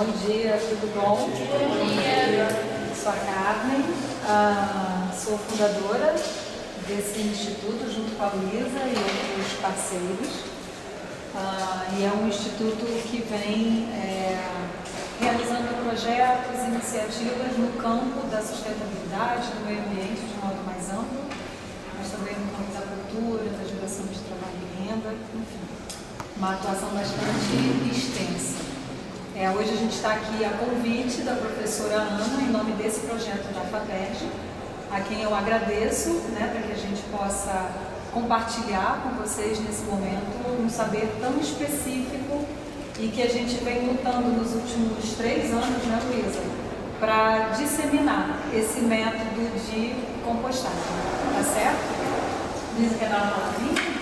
Bom dia, tudo bom? Bom dia. Sou a Carmen, sou fundadora desse instituto junto com a Luísa e outros parceiros. E é um instituto que vem realizando projetos, iniciativas no campo da sustentabilidade, do meio ambiente de um modo mais amplo, mas também no campo da cultura, da geração de trabalho e renda, enfim, uma atuação bastante extensa. Hoje a gente está aqui a convite da professora Ana, em nome desse projeto da FAPERJ, a quem eu agradeço, para que a gente possa compartilhar com vocês nesse momento um saber tão específico e que a gente vem lutando nos últimos 3 anos, Luísa, para disseminar esse método de compostagem, tá certo? Luísa, quer dar uma palavrinha?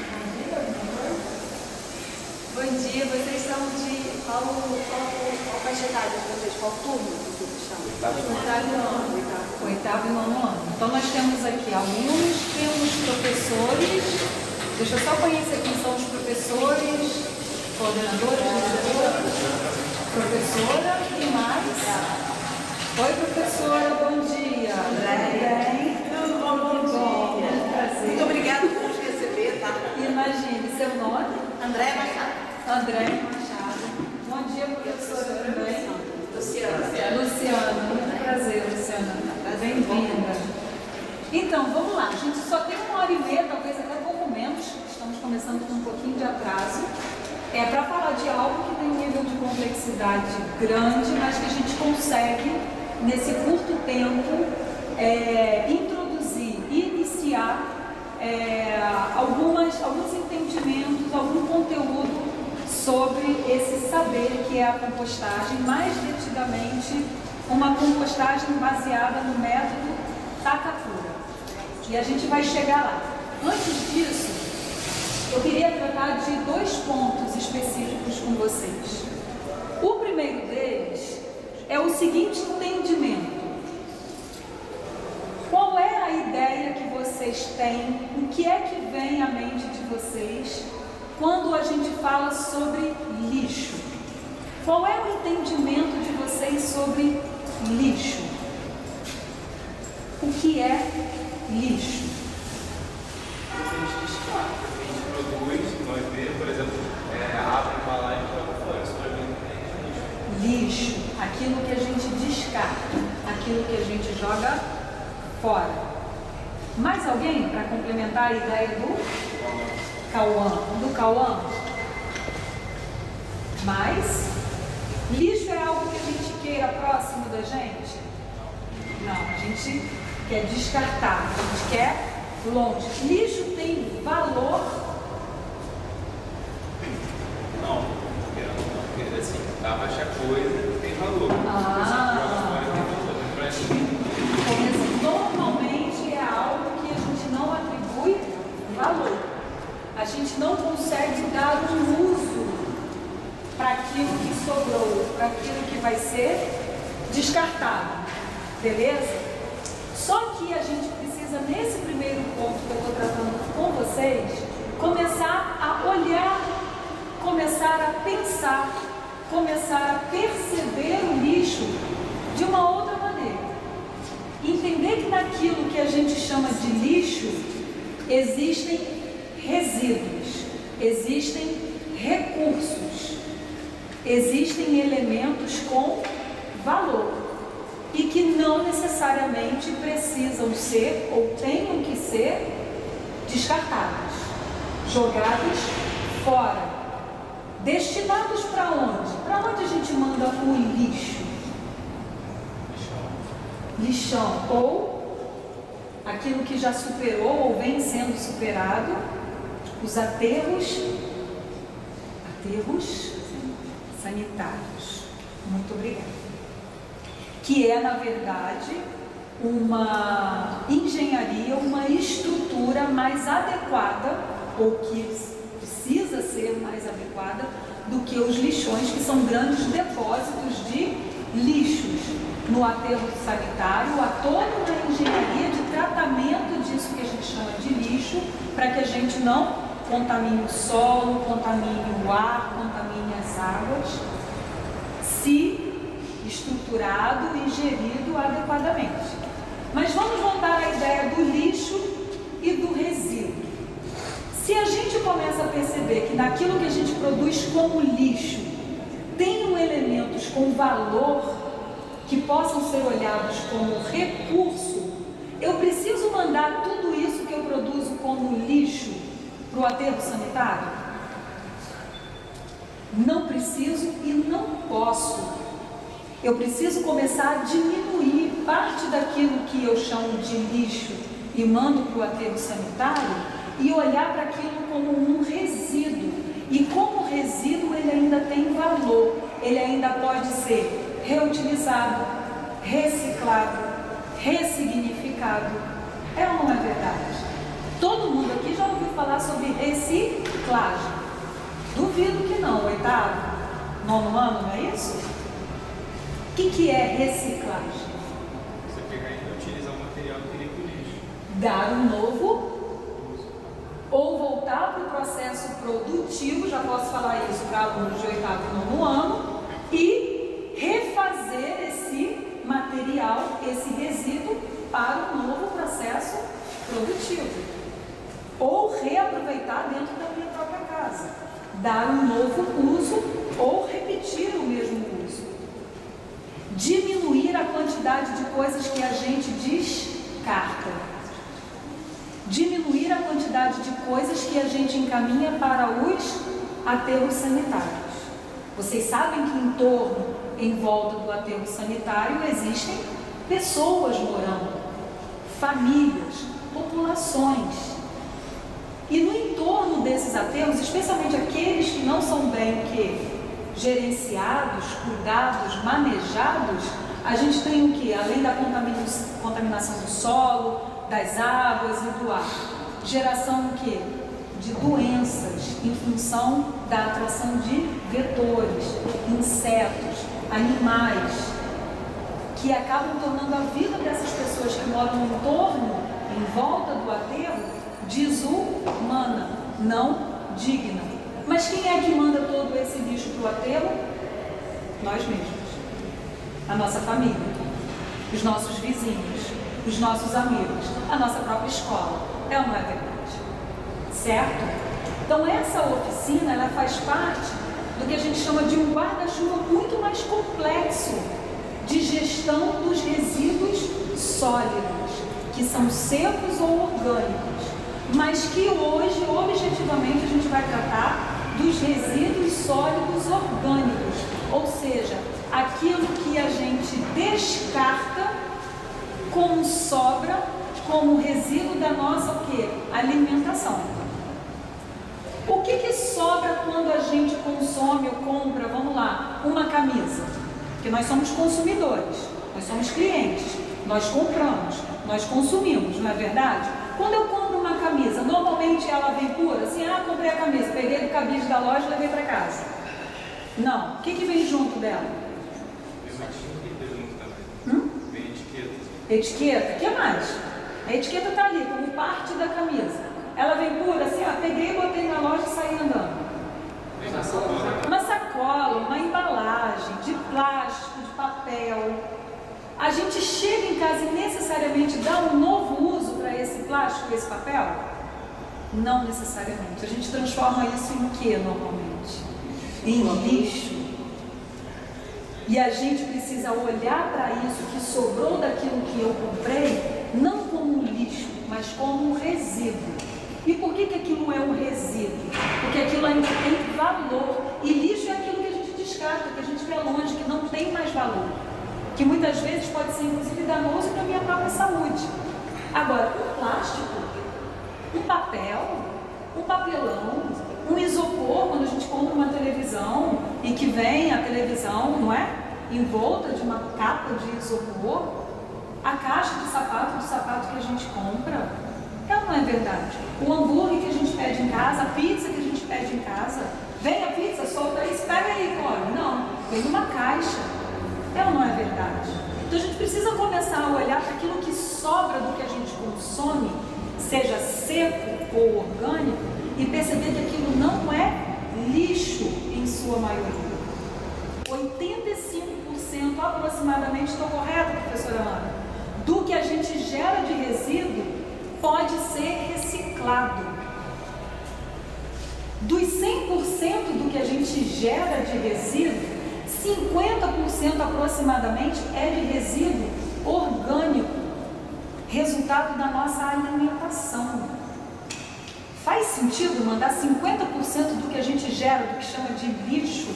Bom dia, vocês são de qual faixa etária de vocês? Qual turno que vocês estão? Oitavo e nono ano. Então nós temos aqui alunos, temos professores. Deixa eu só conhecer quem são os professores, coordenadores, diretores, professora e mais. Oi, professora, bom dia. Bem, tudo bom? Muito prazer. Muito obrigada por nos receber, tá? Imagine, seu nome? André Machado. André Machado. Bom dia, professora também. Luciana. Muito prazer, Luciana. Bem-vinda. Então, vamos lá. A gente só tem 1h30, talvez até pouco menos. Estamos começando com um pouquinho de atraso. Para falar de algo que tem um nível de complexidade grande, mas que a gente consegue, nesse curto tempo, introduzir, iniciar alguns entendimentos, algum conteúdo sobre esse saber que é a compostagem, mais detidamente uma compostagem baseada no método Takakura. E a gente vai chegar lá. Antes disso, eu queria tratar de 2 pontos específicos com vocês. O primeiro deles é o seguinte entendimento. Qual é a ideia que vocês têm, o que é que vem à mente de vocês quando a gente fala sobre lixo? Qual é o entendimento de vocês sobre lixo? O que é lixo? A gente descarta, a gente produz, nós vemos, por exemplo, a embalagem para fora, isso para mim é lixo, aquilo que a gente descarta, aquilo que a gente joga fora. Mais alguém para complementar a ideia do Cauã? Do Cauã? Mas lixo é algo que a gente queira próximo da gente? Não, a gente quer descartar, a gente quer longe. Lixo tem valor? Não, porque assim, achar coisa tem valor. Normalmente é algo que a gente não atribui valor. A gente não consegue dar um uso para aquilo que sobrou, para aquilo que vai ser descartado. Beleza? Só que a gente precisa, nesse primeiro ponto que eu estou tratando com vocês, começar a olhar, começar a pensar, começar a perceber o lixo de uma outra maneira. Entender que naquilo que a gente chama de lixo existem resíduos, existem recursos, existem elementos com valor e que não necessariamente precisam ser ou tenham que ser descartados, jogados fora, destinados para onde? Para onde a gente manda o lixo? Lixão, ou aquilo que já superou ou vem sendo superado, os aterros sanitários. Muito obrigada. Que é, na verdade, uma engenharia, uma estrutura mais adequada, ou que precisa ser mais adequada do que os lixões, que são grandes depósitos de lixos no aterro sanitário. Há toda uma engenharia de tratamento disso que a gente chama de lixo, para que a gente não contamine o solo, contamine o ar, contamine as águas. Se estruturado e gerido adequadamente. Mas vamos voltar à ideia do lixo e do resíduo. Se a gente começa a perceber que naquilo que a gente produz como lixo tem elementos com valor que possam ser olhados como recurso, eu preciso mandar tudo isso que eu produzo como lixo para o aterro sanitário? Não preciso e não posso. Eu preciso começar a diminuir parte daquilo que eu chamo de lixo e mando para o aterro sanitário e olhar para aquilo como um resíduo. E como resíduo ele ainda tem valor, ele ainda pode ser reutilizado, reciclado, ressignificado. É ou não é verdade? Todo mundo aqui já ouviu falar sobre reciclagem. Duvido que não, 8º, 9º ano, não é isso? O que é reciclagem? Você pegar e reutilizar o material que iria para o lixo. Dar um novo ou voltar para o processo produtivo, já posso falar isso para alunos de 8º e 9º ano, e refazer esse material, esse resíduo, para um novo processo produtivo. Ou reaproveitar dentro da minha própria casa. Dar um novo uso ou repetir o mesmo uso. Diminuir a quantidade de coisas que a gente descarta. Diminuir a quantidade de coisas que a gente encaminha para os aterros sanitários. Vocês sabem que em torno, em volta do aterro sanitário, existem pessoas morando, famílias, populações. E no entorno desses aterros, especialmente aqueles que não são bem gerenciados, cuidados, manejados, a gente tem o que? Além da contaminação do solo, das águas e do ar, geração o que? De doenças em função da atração de vetores, insetos, animais, que acabam tornando a vida dessas pessoas que moram no entorno, em volta do aterro, desumana, não digna. Mas quem é que manda todo esse lixo para o aterro? Nós mesmos, a nossa família, os nossos vizinhos, os nossos amigos, a nossa própria escola. É ou não é verdade? Certo? Então essa oficina, ela faz parte do que a gente chama de um guarda-chuva muito mais complexo de gestão dos resíduos sólidos, que são secos ou orgânicos, mas que hoje, objetivamente, a gente vai tratar dos resíduos sólidos orgânicos, ou seja, aquilo que a gente descarta como sobra, como resíduo da nossa o quê? Alimentação. O que sobra quando a gente consome ou compra, vamos lá, uma camisa? Porque nós somos consumidores, nós somos clientes, nós compramos, nós consumimos, não é verdade? Quando eu compro uma camisa, normalmente ela vem pura, assim, comprei a camisa, peguei do cabide da loja e levei para casa. Não. O que vem junto dela? Vem etiqueta. Etiqueta? O que mais? A etiqueta está ali, como parte da camisa. Ela vem pura, assim, peguei, botei na loja e saí andando. Uma sacola, uma embalagem de plástico, de papel. A gente chega em casa e necessariamente dá um novo uso para esse plástico, esse papel? Não necessariamente. A gente transforma isso em quê normalmente? Em lixo. E a gente precisa olhar para isso que sobrou daquilo que eu comprei, não como um lixo, mas como um resíduo. E por que aquilo é um resíduo? Porque aquilo ainda tem valor. E lixo é aquilo que a gente descarta, que a gente vê longe, que não tem mais valor. Que muitas vezes pode ser inclusive danoso para a minha própria saúde. Agora, um plástico, um papel, um papelão, um isopor, quando a gente compra uma televisão e que vem a televisão, não é? Envolta de uma capa de isopor, a caixa de sapato que a gente compra, não é verdade? O hambúrguer que a gente pede em casa, a pizza que a gente pede em casa, vem a pizza, solta isso, pega aí, come. Não, vem numa caixa. É ou não é verdade? Então a gente precisa começar a olhar para aquilo que sobra do que a gente consome, seja seco ou orgânico, e perceber que aquilo não é lixo em sua maioria. 85% aproximadamente, estou correta, professora Ana? Do que a gente gera de resíduo pode ser reciclado. Dos 100% do que a gente gera de resíduo, 50% aproximadamente é de resíduo orgânico, resultado da nossa alimentação. Faz sentido mandar 50% do que a gente gera, do que chama de lixo,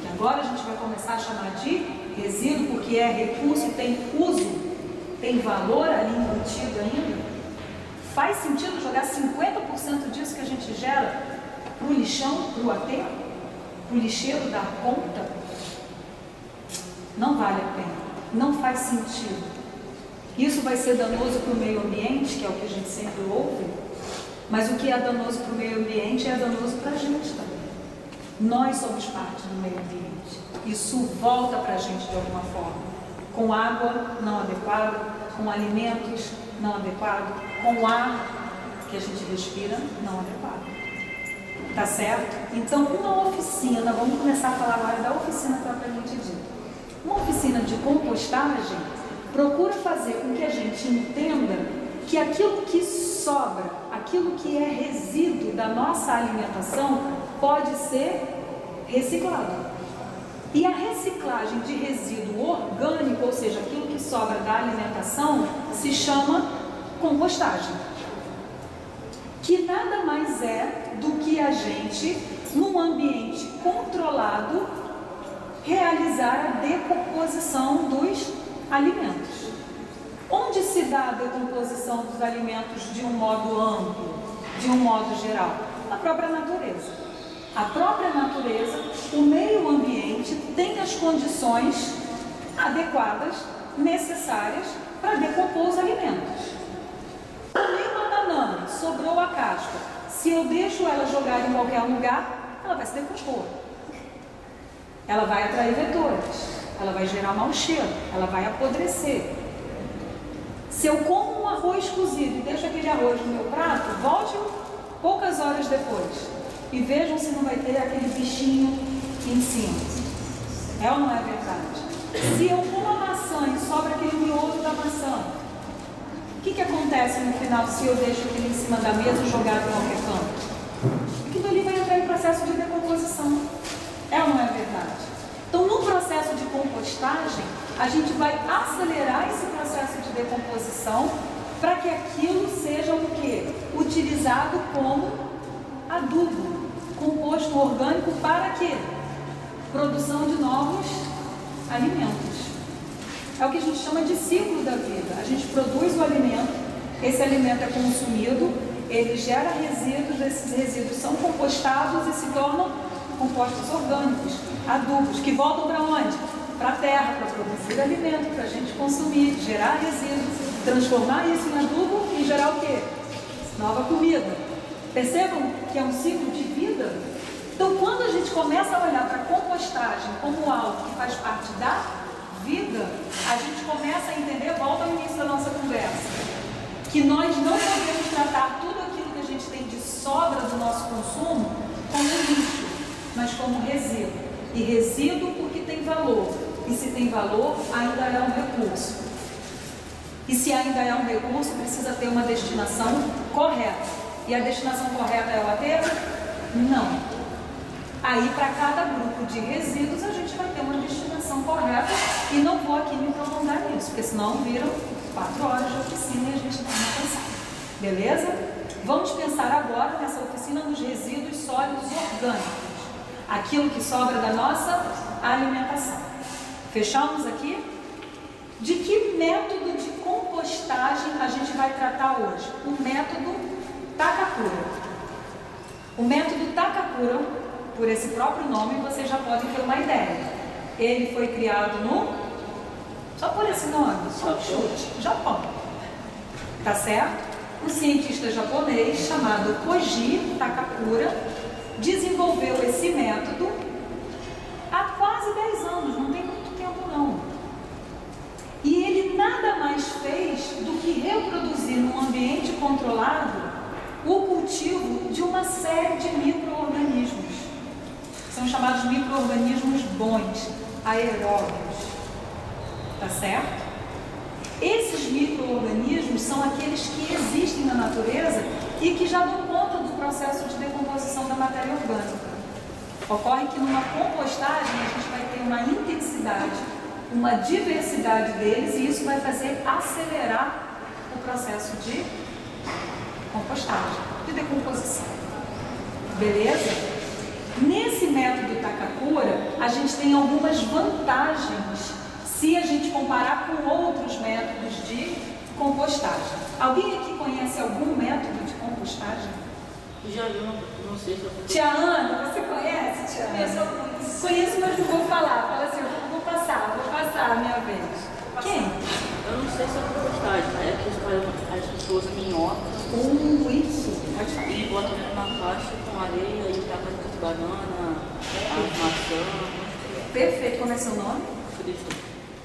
que agora a gente vai começar a chamar de resíduo, porque é recurso e tem uso, tem valor ali embutido ainda? Faz sentido jogar 50% disso que a gente gera para o lixão, para o aterro, para o lixeiro dar conta? Não vale a pena, não faz sentido. Isso vai ser danoso para o meio ambiente, que é o que a gente sempre ouve, mas o que é danoso para o meio ambiente é danoso para a gente também. Nós somos parte do meio ambiente. Isso volta para a gente de alguma forma. Com água não adequada, com alimentos não adequados, com ar que a gente respira não adequado. Tá certo? Então, uma oficina, vamos começar a falar agora da oficina propriamente dita. Uma oficina de compostagem procura fazer com que a gente entenda que aquilo que sobra, aquilo que é resíduo da nossa alimentação, pode ser reciclado. E a reciclagem de resíduo orgânico, ou seja, aquilo que sobra da alimentação, se chama compostagem. Que nada mais é do que a gente, num ambiente controlado, realizar a decomposição dos alimentos. Onde se dá a decomposição dos alimentos de um modo amplo, de um modo geral? Na própria natureza. A própria natureza, o meio ambiente, tem as condições adequadas, necessárias para decompor os alimentos. Tomei uma banana, sobrou a casca. Se eu deixo ela jogar em qualquer lugar, ela vai se decompor. Ela vai atrair vetores, ela vai gerar mau cheiro, ela vai apodrecer. Se eu como um arroz cozido e deixo aquele arroz no meu prato, volte poucas horas depois e vejam se não vai ter aquele bichinho em cima. É ou não é verdade? Se eu como a maçã e sobra aquele miolo da maçã, o que acontece no final se eu deixo aquele em cima da mesa e jogado em qualquer canto? Aquilo ali vai entrar em processo de decomposição. É ou não é verdade? Então, no processo de compostagem, a gente vai acelerar esse processo de decomposição para que aquilo seja o quê? Utilizado como adubo, composto orgânico para quê? Produção de novos alimentos. É o que a gente chama de ciclo da vida. A gente produz o alimento, esse alimento é consumido, ele gera resíduos, esses resíduos são compostados e se tornam compostos orgânicos, adubos, que voltam para onde? Para a terra, para produzir alimento, para a gente consumir, gerar resíduos, transformar isso em adubo e gerar o quê? Nova comida. Percebam que é um ciclo de vida? Então, quando a gente começa a olhar para a compostagem como algo que faz parte da vida, a gente começa a entender, volta ao início da nossa conversa, que nós não podemos tratar tudo aquilo que a gente tem de sobra do nosso consumo como lixo, mas como resíduo. E resíduo porque tem valor. E se tem valor, ainda é um recurso. E se ainda é um recurso, precisa ter uma destinação correta. E a destinação correta é o aterro? Não. Aí, para cada grupo de resíduos, a gente vai ter uma destinação correta. E não vou aqui me prolongar nisso, porque senão viram 4 horas de oficina e a gente não vai pensar. Beleza? Vamos pensar agora nessa oficina nos resíduos sólidos orgânicos. Aquilo que sobra da nossa alimentação. Fechamos aqui? De que método de compostagem a gente vai tratar hoje? O método Takakura. O método Takakura, por esse próprio nome, vocês já podem ter uma ideia. Ele foi criado no... Só por esse nome, só chute. Japão. Tá certo? Um cientista japonês chamado Koji Takakura desenvolveu esse método há quase 10 anos, não tem muito tempo não. E ele nada mais fez do que reproduzir num ambiente controlado o cultivo de uma série de micro-organismos. São chamados micro-organismos bons, aeróbios, tá certo? Esses micro-organismos são aqueles que existem na natureza e que já dão conta do processo de decomposição da matéria orgânica. Ocorre que numa compostagem a gente vai ter uma intensidade, uma diversidade deles e isso vai fazer acelerar o processo de compostagem, de decomposição. Beleza? Nesse método Takakura, a gente tem algumas vantagens se a gente comparar com outros métodos de compostagem. Alguém aqui conhece algum método de compostagem? Já não sei se eu... Tia Ana, você conhece, Tia Ana? Conheço, mas não vou falar. Fala assim, eu vou passar a minha vez. Quem? Eu não sei se é compostagem, né? É que as pessoas minhocas. Isso. Pode falar. E botam na caixa com areia e taca de banana, maçã. Perfeito. Como é seu nome?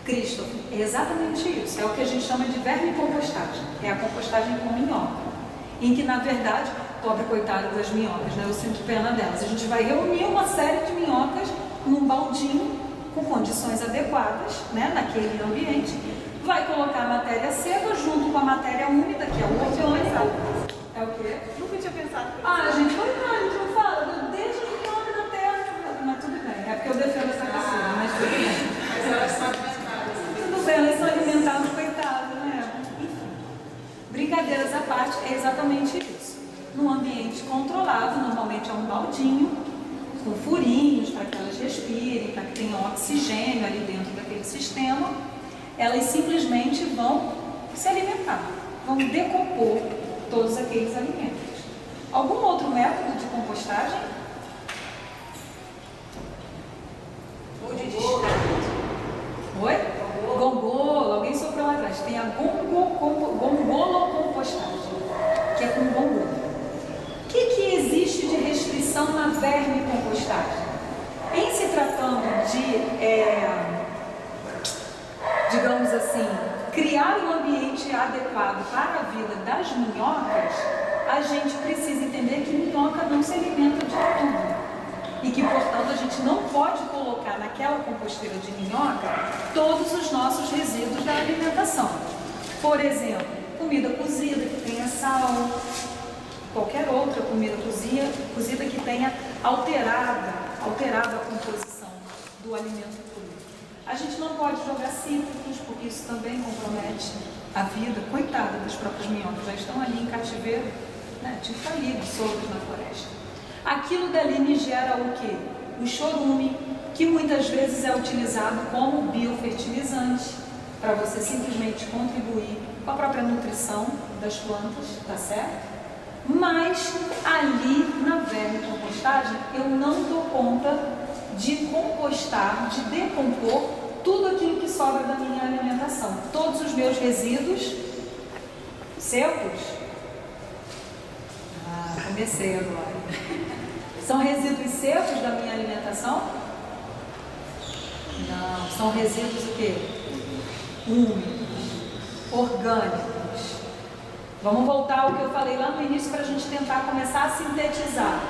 Cristo. É exatamente isso. É o que a gente chama de vermicompostagem. É a compostagem com minhoca. Em que, na verdade, pobre coitada das minhocas, né? Eu sinto pena delas. A gente vai reunir uma série de minhocas num baldinho com condições adequadas, né? Naquele ambiente. Vai colocar a matéria seca junto com a matéria úmida, que é o orgânico. É o quê? Nunca tinha pensado. Gente, a gente não fala. Deixa a minhoca na terra. Mas tudo bem. É porque eu defendo essa pessoa, mas tudo bem. Mas elas são alimentadas. Tudo bem, elas são alimentadas, coitadas, né? Enfim. Brincadeiras à parte, é exatamente isso. Num ambiente controlado, normalmente é um baldinho, com furinhos para que elas respirem, para que tenha oxigênio ali dentro daquele sistema, elas simplesmente vão se alimentar, vão decompor todos aqueles alimentos. Algum outro método de compostagem? Ou de descarte. Oi? Gongolo, alguém soprou lá atrás. Tem a gongolocompostagem, que é com gongolo. O que existe de restrição na vermicompostagem? Em se tratando de, digamos assim, criar um ambiente adequado para a vida das minhocas, a gente precisa entender que minhoca não se alimenta de tudo. E que, portanto, a gente não pode colocar naquela composteira de minhoca todos os nossos resíduos da alimentação. Por exemplo, comida cozida que tenha sal, qualquer outra comida cozida que tenha alterado a composição do alimento cru. A gente não pode jogar cítricos, porque isso também compromete a vida. Coitada das próprias minhocas, já estão ali em cativeiro, né? Tipo ali, soltos na floresta. Aquilo dali me gera o quê? O chorume, que muitas vezes é utilizado como biofertilizante, para você simplesmente contribuir com a própria nutrição das plantas, tá certo? Mas ali na vermicompostagem eu não dou conta de compostar, de decompor tudo aquilo que sobra da minha alimentação. Todos os meus resíduos secos. Comecei agora. São resíduos secos da minha alimentação? Não, são resíduos o quê? Úmidos, orgânicos. Vamos voltar ao que eu falei lá no início para a gente tentar começar a sintetizar.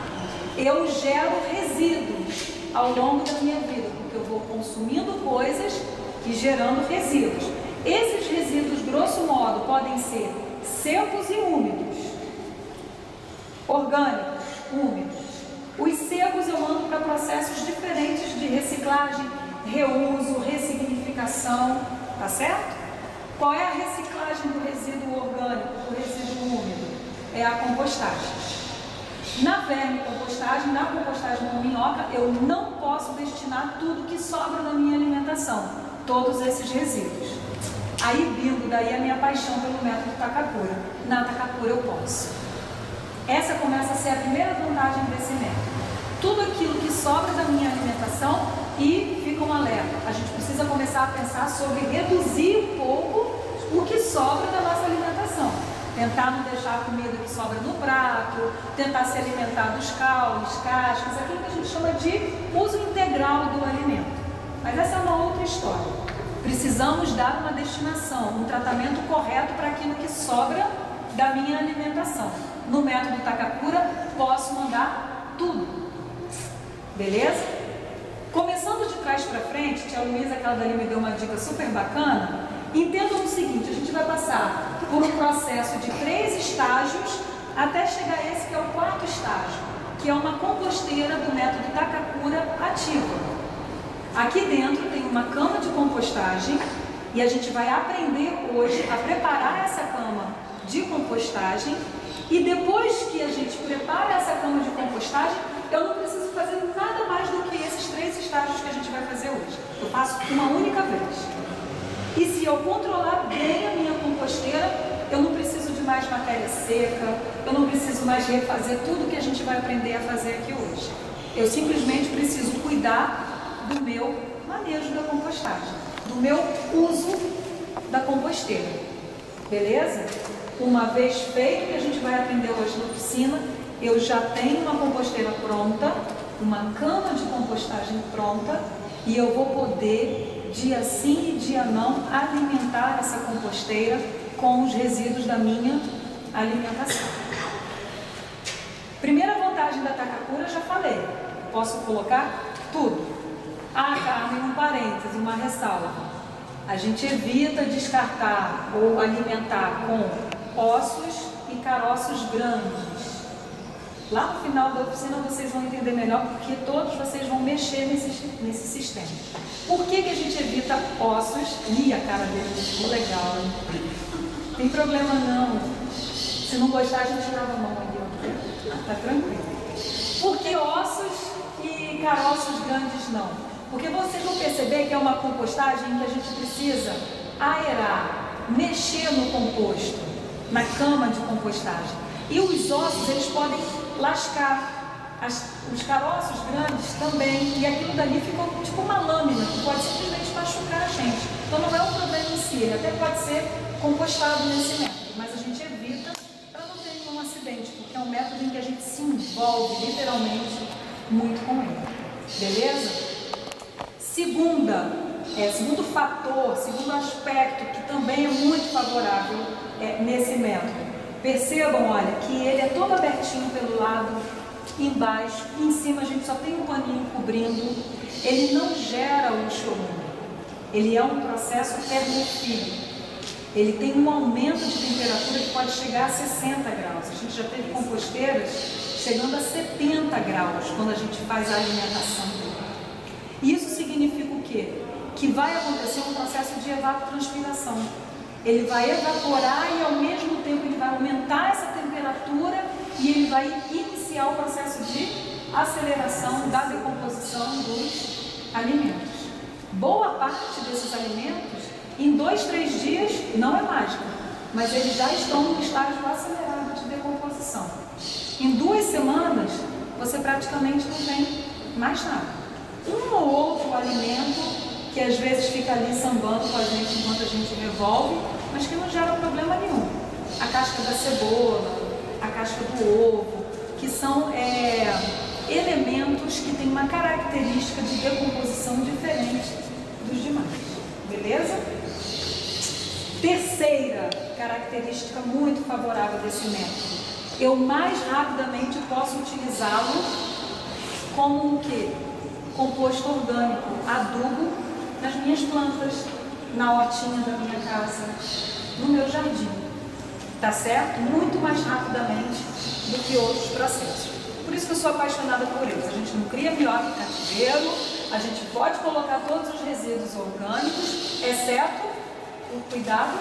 Eu gero resíduos ao longo da minha vida, porque eu vou consumindo coisas e gerando resíduos. Esses resíduos, grosso modo, podem ser secos e úmidos, orgânicos, úmidos. Os secos eu mando para processos diferentes de reciclagem, reuso, ressignificação, tá certo? Qual é a reciclagem do resíduo orgânico, do resíduo úmido? É a compostagem. Na vermicompostagem, na compostagem com minhoca, eu não posso destinar tudo que sobra da minha alimentação, todos esses resíduos. Aí vindo daí a minha paixão pelo método Takakura. Na Takakura eu posso. Essa começa a ser a primeira vantagem desse método. Tudo aquilo que sobra da minha alimentação, e fica um alerta, a gente precisa começar a pensar sobre reduzir um pouco o que sobra da nossa alimentação. Tentar não deixar a comida que sobra no prato, tentar se alimentar dos caules, cascas, aquilo que a gente chama de uso integral do alimento. Mas essa é uma outra história. Precisamos dar uma destinação, um tratamento correto para aquilo que sobra da minha alimentação. No método Takakura, posso mandar tudo. Beleza? Começando de trás para frente, tia Luísa, aquela dali me deu uma dica super bacana. Entendam o seguinte, a gente vai passar por um processo de 3 estágios até chegar a esse que é o 4º estágio, que é uma composteira do método Takakura ativa. Aqui dentro tem uma cama de compostagem e a gente vai aprender hoje a preparar essa cama de compostagem, e depois que a gente prepara essa cama de compostagem, eu não preciso fazer nada mais do que esses 3 estágios que a gente vai fazer hoje. Eu faço uma única vez. E se eu controlar bem a minha composteira, eu não preciso de mais matéria seca, eu não preciso mais refazer tudo que a gente vai aprender a fazer aqui hoje. Eu simplesmente preciso cuidar do meu manejo da compostagem, do meu uso da composteira. Beleza? Uma vez feito o que a gente vai aprender hoje na oficina, eu já tenho uma composteira pronta, uma cama de compostagem pronta, e eu vou poder, dia sim e dia não, alimentar essa composteira com os resíduos da minha alimentação. Primeira vantagem da Takakura, já falei, posso colocar tudo. Ah, Carmen, um parêntese, uma ressalva. A gente evita descartar ou alimentar com ossos e caroços grandes. Lá no final da oficina vocês vão entender melhor, porque todos vocês vão mexer nesse sistema. Por que a gente evita ossos? Ih, a cara dele ficou legal, hein? Tem problema não. Se não gostar, a gente lava a mão ali, ó. Tá tranquilo. Por que ossos e caroços grandes não? Porque vocês vão perceber que é uma compostagem em que a gente precisa aerar, mexer no composto, na cama de compostagem. E os ossos, eles podem lascar. Os caroços grandes também. E aquilo dali fica tipo uma lâmina, que pode simplesmente machucar a gente. Então não é um problema em si, ele até pode ser compostado nesse método, mas a gente evita para não ter nenhum acidente, porque é um método em que a gente se envolve literalmente muito com ele. Beleza? Segundo fator, segundo aspecto que também é muito favorável nesse método. Percebam, olha, que ele é todo abertinho pelo lado, embaixo, e em cima a gente só tem um paninho cobrindo. Ele não gera o enxofre. Ele é um processo termofílico. Ele tem um aumento de temperatura que pode chegar a 60 graus. A gente já teve composteiras chegando a 70 graus quando a gente faz a alimentação. Isso significa o quê? Que vai acontecer um processo de evapotranspiração. Ele vai evaporar e ao mesmo tempo ele vai aumentar essa temperatura e ele vai iniciar o processo de aceleração da decomposição dos alimentos. Boa parte desses alimentos, em 2, 3 dias, não é mágica, mas eles já estão no estágio acelerado de decomposição. Em 2 semanas, você praticamente não tem mais nada. Um ou outro alimento que às vezes fica ali sambando com a gente enquanto a gente revolve, mas que não gera problema nenhum. A casca da cebola, a casca do ovo, que são elementos que têm uma característica de decomposição diferente dos demais. Beleza? Terceira característica muito favorável desse método. Eu mais rapidamente posso utilizá-lo como o quê? Composto orgânico, adubo nas minhas plantas, na hortinha da minha casa, no meu jardim. Tá certo? Muito mais rapidamente do que outros processos. Por isso que eu sou apaixonada por eles. A gente não cria minhoca em cativeiro, a gente pode colocar todos os resíduos orgânicos, exceto o cuidado.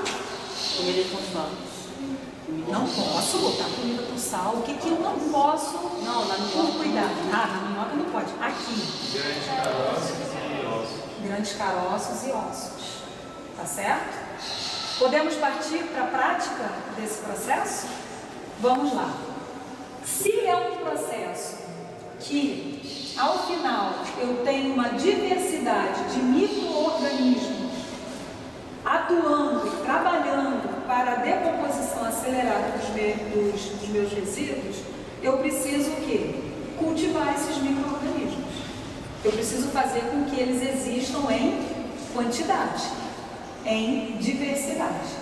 Comida com sal. Não posso botar comida com sal. O que eu não posso? Não, na minhoca. Cuidado. Ah, na minhoca não pode. Aqui. Grandes caroços e ossos. Tá certo? Podemos partir para a prática desse processo? Vamos lá. Se é um processo que, ao final, eu tenho uma diversidade de micro-organismos atuando e trabalhando para a decomposição acelerada dos meus resíduos, eu preciso o quê? Cultivar esses micro-organismos. Eu preciso fazer com que eles existam em quantidade, em diversidade.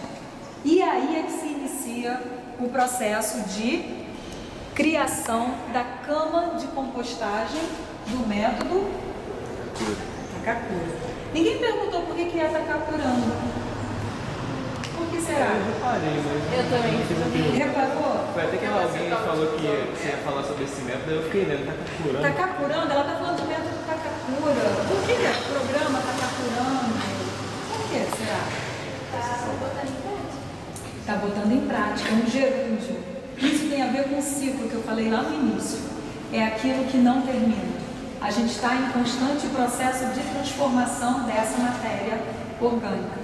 E aí é que se inicia o processo de criação da cama de compostagem do método Takakura. Ninguém perguntou por que é Takakura. Por que será? Eu reparei, mas... Eu também. Reparou? Foi até que alguém falou que você ia falar sobre esse método, eu fiquei lendo, Takakura. Takakura, ela está falando do método Takakura. Por que é o programa Takakura? Por que será? Está botando em prática, um gerúndio. Isso tem a ver com o ciclo que eu falei lá no início. É aquilo que não termina. A gente está em constante processo de transformação dessa matéria orgânica.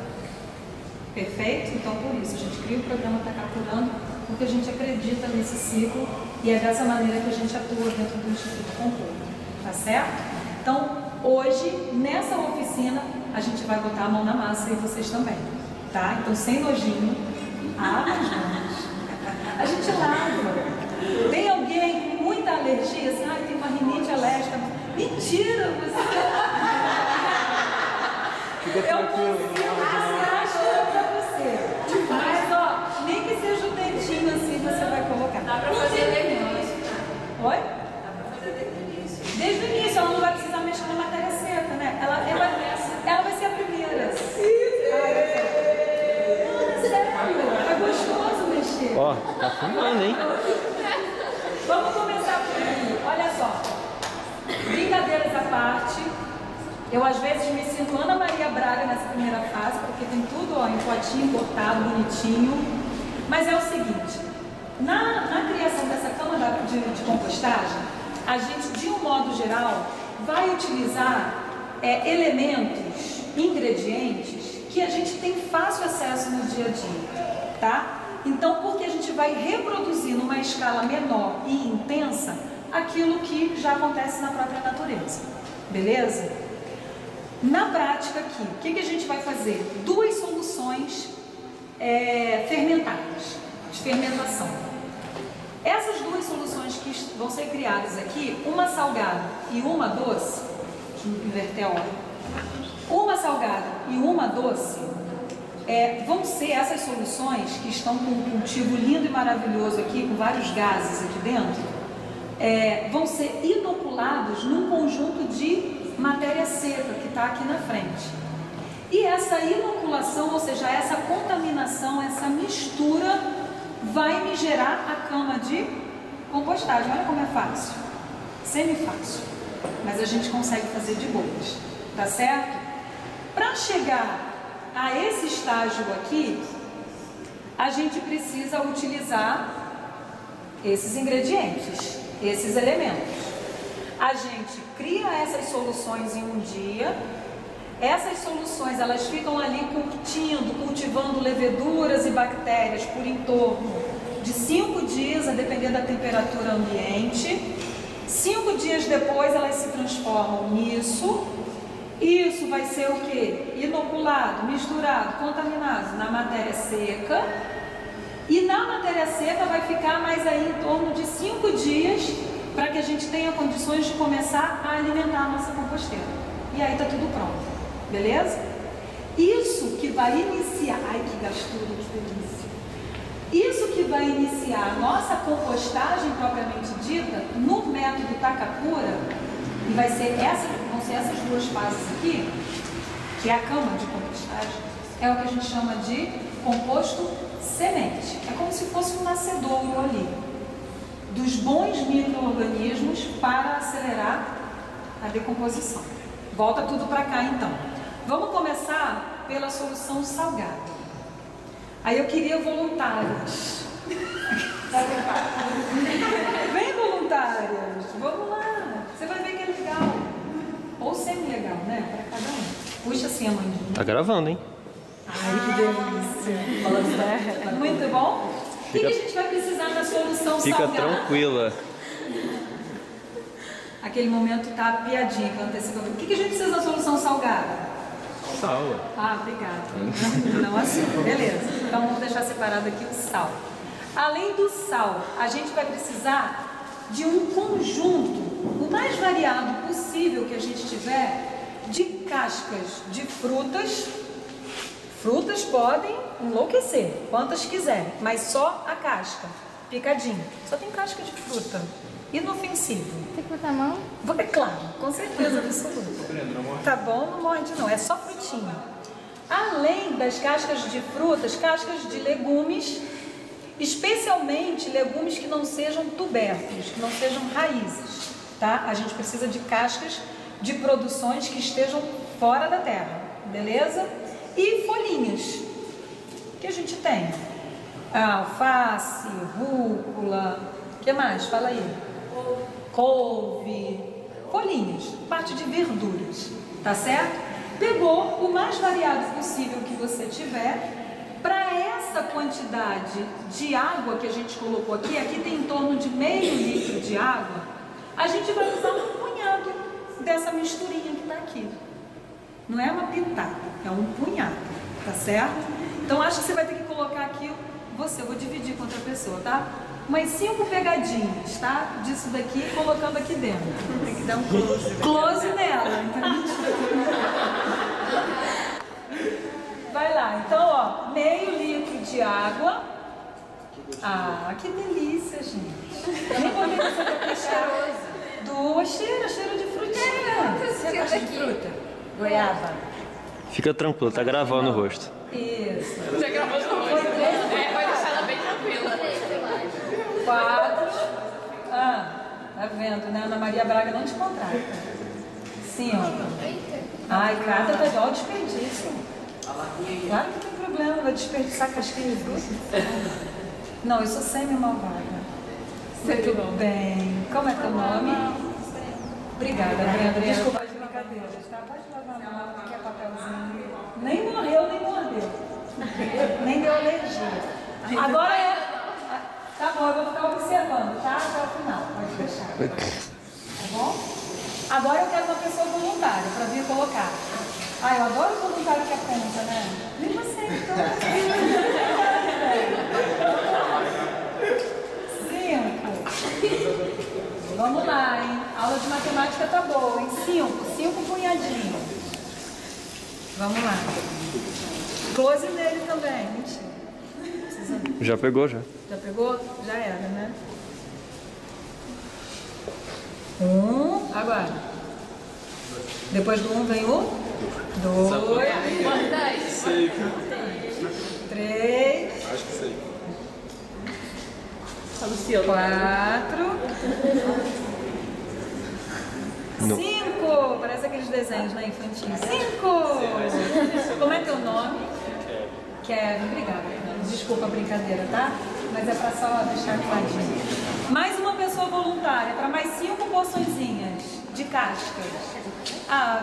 Perfeito? Então, por isso, a gente cria o programa Takakura, porque a gente acredita nesse ciclo e é dessa maneira que a gente atua dentro do Instituto Concordo. Tá certo? Então, hoje, nessa oficina, a gente vai botar a mão na massa e vocês também. Tá? Então, sem nojinho, abre as mãos. A gente lava. Tem alguém com muita alergia, assim, tem uma rinite alérgica. Mentira, você... Fica tranquilo, não pra você. Mas, ó, nem que seja o dedinho assim, você vai colocar. Dá pra fazer desde o início, né? Oi? Dá pra fazer desde o início. Desde o início, ela não vai precisar mexer na matéria seca, né? Ela vai ser a primeira. Sério, é gostoso mexer. Ó, tá fumando, hein? Vamos começar por aqui. Olha só. Brincadeiras à parte. Eu às vezes me sinto Ana Maria Braga nessa primeira fase, porque tem tudo ó, em potinho, cortado, bonitinho. Mas é o seguinte, na criação dessa cama de compostagem, a gente, de um modo geral, vai utilizar elementos, ingredientes, que a gente tem fácil acesso no dia a dia, tá? Então, porque a gente vai reproduzir numa escala menor e intensa aquilo que já acontece na própria natureza, beleza? Na prática aqui, o que a gente vai fazer? Duas soluções fermentáveis, de fermentação. Essas duas soluções que vão ser criadas aqui, uma salgada e uma doce, deixa eu inverter a ordem, uma salgada e uma doce, vão ser essas soluções que estão com um cultivo lindo e maravilhoso aqui, com vários gases aqui dentro, vão ser inoculados num conjunto de matéria seca que está aqui na frente. E essa inoculação, ou seja, essa contaminação, essa mistura, vai me gerar a cama de compostagem. Olha como é fácil, semi-fácil, mas a gente consegue fazer de boas, tá certo? Para chegar a esse estágio aqui, a gente precisa utilizar esses ingredientes, esses elementos. A gente cria essas soluções em um dia. Essas soluções, elas ficam ali cultivando leveduras e bactérias por em torno de 5 dias, a depender da temperatura ambiente. 5 dias depois, elas se transformam nisso. Isso vai ser o quê? Inoculado, misturado, contaminado na matéria seca. E na matéria seca vai ficar mais aí em torno de 5 dias para que a gente tenha condições de começar a alimentar a nossa composteira. E aí tá tudo pronto, beleza? Isso que vai iniciar... Ai, que gastura, que delícia! Isso que vai iniciar a nossa compostagem propriamente dita, no método Takakura, e vão ser essas duas fases aqui, que é a cama de compostagem, é o que a gente chama de composto semente. É como se fosse um nascedouro ali, dos bons micro-organismos para acelerar a decomposição. Volta tudo para cá então. Vamos começar pela solução salgada. Aí eu queria voluntários. Vem voluntários, vamos lá. Você vai ver que é legal. Ou semi-legal, né? Para cada um. Puxa assim a mandinha. Tá gravando, hein? Ai, que delícia. Muito bom. O que a gente vai precisar da solução salgada? Fica tranquila. Aquele momento tá piadinha que antecipa. O que a gente precisa da solução salgada? Sal. Ah, obrigada. Não assim, beleza. Então vamos deixar separado aqui o sal. Além do sal, a gente vai precisar de um conjunto, o mais variado possível que a gente tiver, de cascas de frutas. Frutas podem enlouquecer, quantas quiserem, mas só a casca, picadinho. Só tem casca de fruta. inofensivo. Tem que botar a mão? É claro, com certeza absoluta. Tá bom? Não morde não, é só frutinha. Além das cascas de frutas, cascas de legumes, especialmente legumes que não sejam tubérculos, que não sejam raízes, tá? A gente precisa de cascas de produções que estejam fora da terra, beleza? E folhinhas, que a gente tem. Alface, rúcula, o que mais? Fala aí. Couve, folhinhas, parte de verduras, tá certo? Pegou o mais variado possível que você tiver. Para essa quantidade de água que a gente colocou aqui tem em torno de meio litro de água, a gente vai usar um punhado dessa misturinha que está aqui. Não é uma pitada, é um punhado, tá certo? Então acho que você vai ter que colocar aqui, eu vou dividir com outra pessoa, tá? Umas 5 pegadinhas, tá? Disso daqui, colocando aqui dentro. Tem que dar um close. Close nela, entendeu? Vai lá, então ó, meio litro de água. Ah, que delícia, gente. Eu não vou ver essa aqui cheirosa. Cheiro de frutinha. Você gosta de fruta? Goiaba. Fica tranquilo, tá gravando o rosto. Isso. Você gravou no rosto. Vai deixar ela bem tranquila. 4. Tá vendo, né? Ana Maria Braga não te contrata. 5. Ai, cada tá igual desperdício. Claro que tem problema, vai desperdiçar casquinha de fruta. Não, eu sou semi-malvada. Muito bem. Como é teu nome? Obrigada, Brenda. Desculpa as brincadeiras, tá? Pode lavar a mão, aqui é papelzinho. Nem morreu, nem mordeu. Nem deu alergia. Agora é... Tá bom, eu vou ficar observando, tá? Até o final, pode deixar. Tá bom? Agora eu quero uma pessoa voluntária para vir colocar. Eu adoro o voluntário que aponta, né? Nem você, então. 5. Vamos lá, hein? A aula de matemática tá boa, hein? 5 punhadinhos. Vamos lá. Close nele também. Mentira. Já pegou, já. Já pegou? Já era, né? 1. Agora. Depois do 1 vem o 2. 3. Acho que sei. 4. 5. Parece aqueles desenhos, né, infantis. 5. Como é teu nome? Kevin. Obrigada. Desculpa a brincadeira, tá? Mas é pra só deixar clarinho. Mais uma pessoa voluntária para mais 5 porçõezinhas de cascas.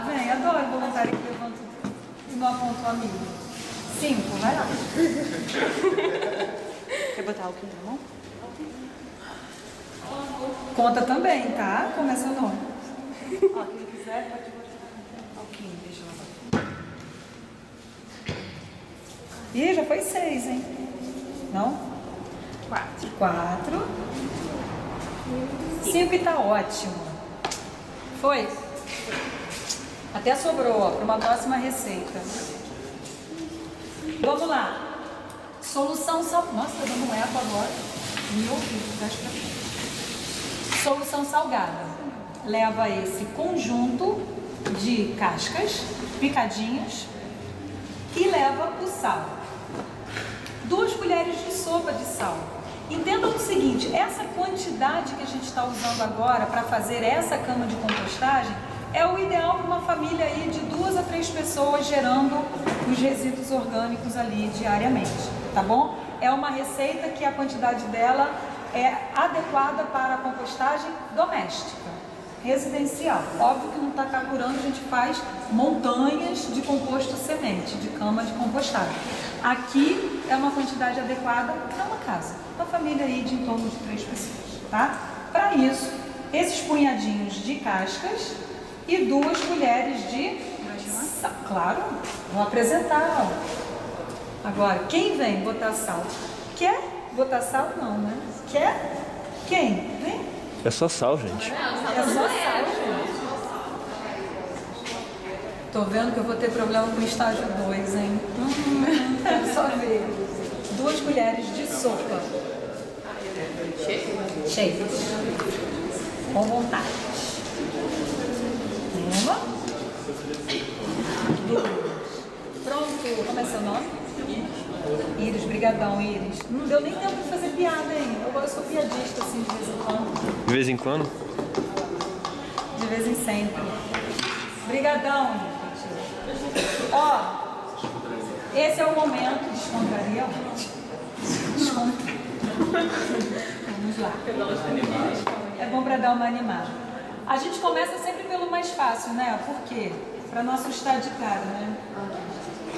Vem, adoro voluntário que levanta e não aponta o amigo. 5, vai lá. Quer botar alquinho na mão? Conta também, tá? Como é seu nome? Quem quiser pode botar alquinho, deixa eu lá. Ih, já foi 6, hein? Não? 4. 5 e tá ótimo. Foi? Até sobrou, ó, para uma próxima receita. Vamos lá. Solução salgada. Nossa, tá dando um eco agora. Me ouvi, acho que é. Solução salgada. Leva esse conjunto de cascas picadinhas e leva o sal. 2 colheres de sopa de sal. Entendam o seguinte, essa quantidade que a gente está usando agora para fazer essa cama de compostagem é o ideal para uma família aí de 2 a 3 pessoas gerando os resíduos orgânicos ali diariamente, tá bom? É uma receita que a quantidade dela é adequada para a compostagem doméstica, residencial. Óbvio que não está carburando, a gente faz montanhas de composto semente, de cama de compostagem. Aqui é uma quantidade adequada para uma casa, uma família aí de em torno de 3 pessoas, tá? Para isso, esses punhadinhos de cascas e 2 colheres de sal. Claro, vou apresentar. Ó. Agora, quem vem botar sal? Quer botar sal? Não, né? Quer? Quem? Vem? É só sal, gente. É só sal, gente. Tô vendo que eu vou ter problema com o estágio 2, hein? Quero só ver. 2 colheres de sopa. Cheio. Com vontade. Uma. Duas. Pronto. Como é seu nome? Iris, brigadão, Iris. Não deu nem tempo de fazer piada ainda. Eu sou piadista, assim, de vez em quando. De vez em quando? De vez em sempre. Brigadão, gente. Ó, esse é o momento. Descontraria. Vamos lá. É bom para dar uma animada. A gente começa sempre pelo mais fácil, né? Por quê? Para não assustar de cara, né?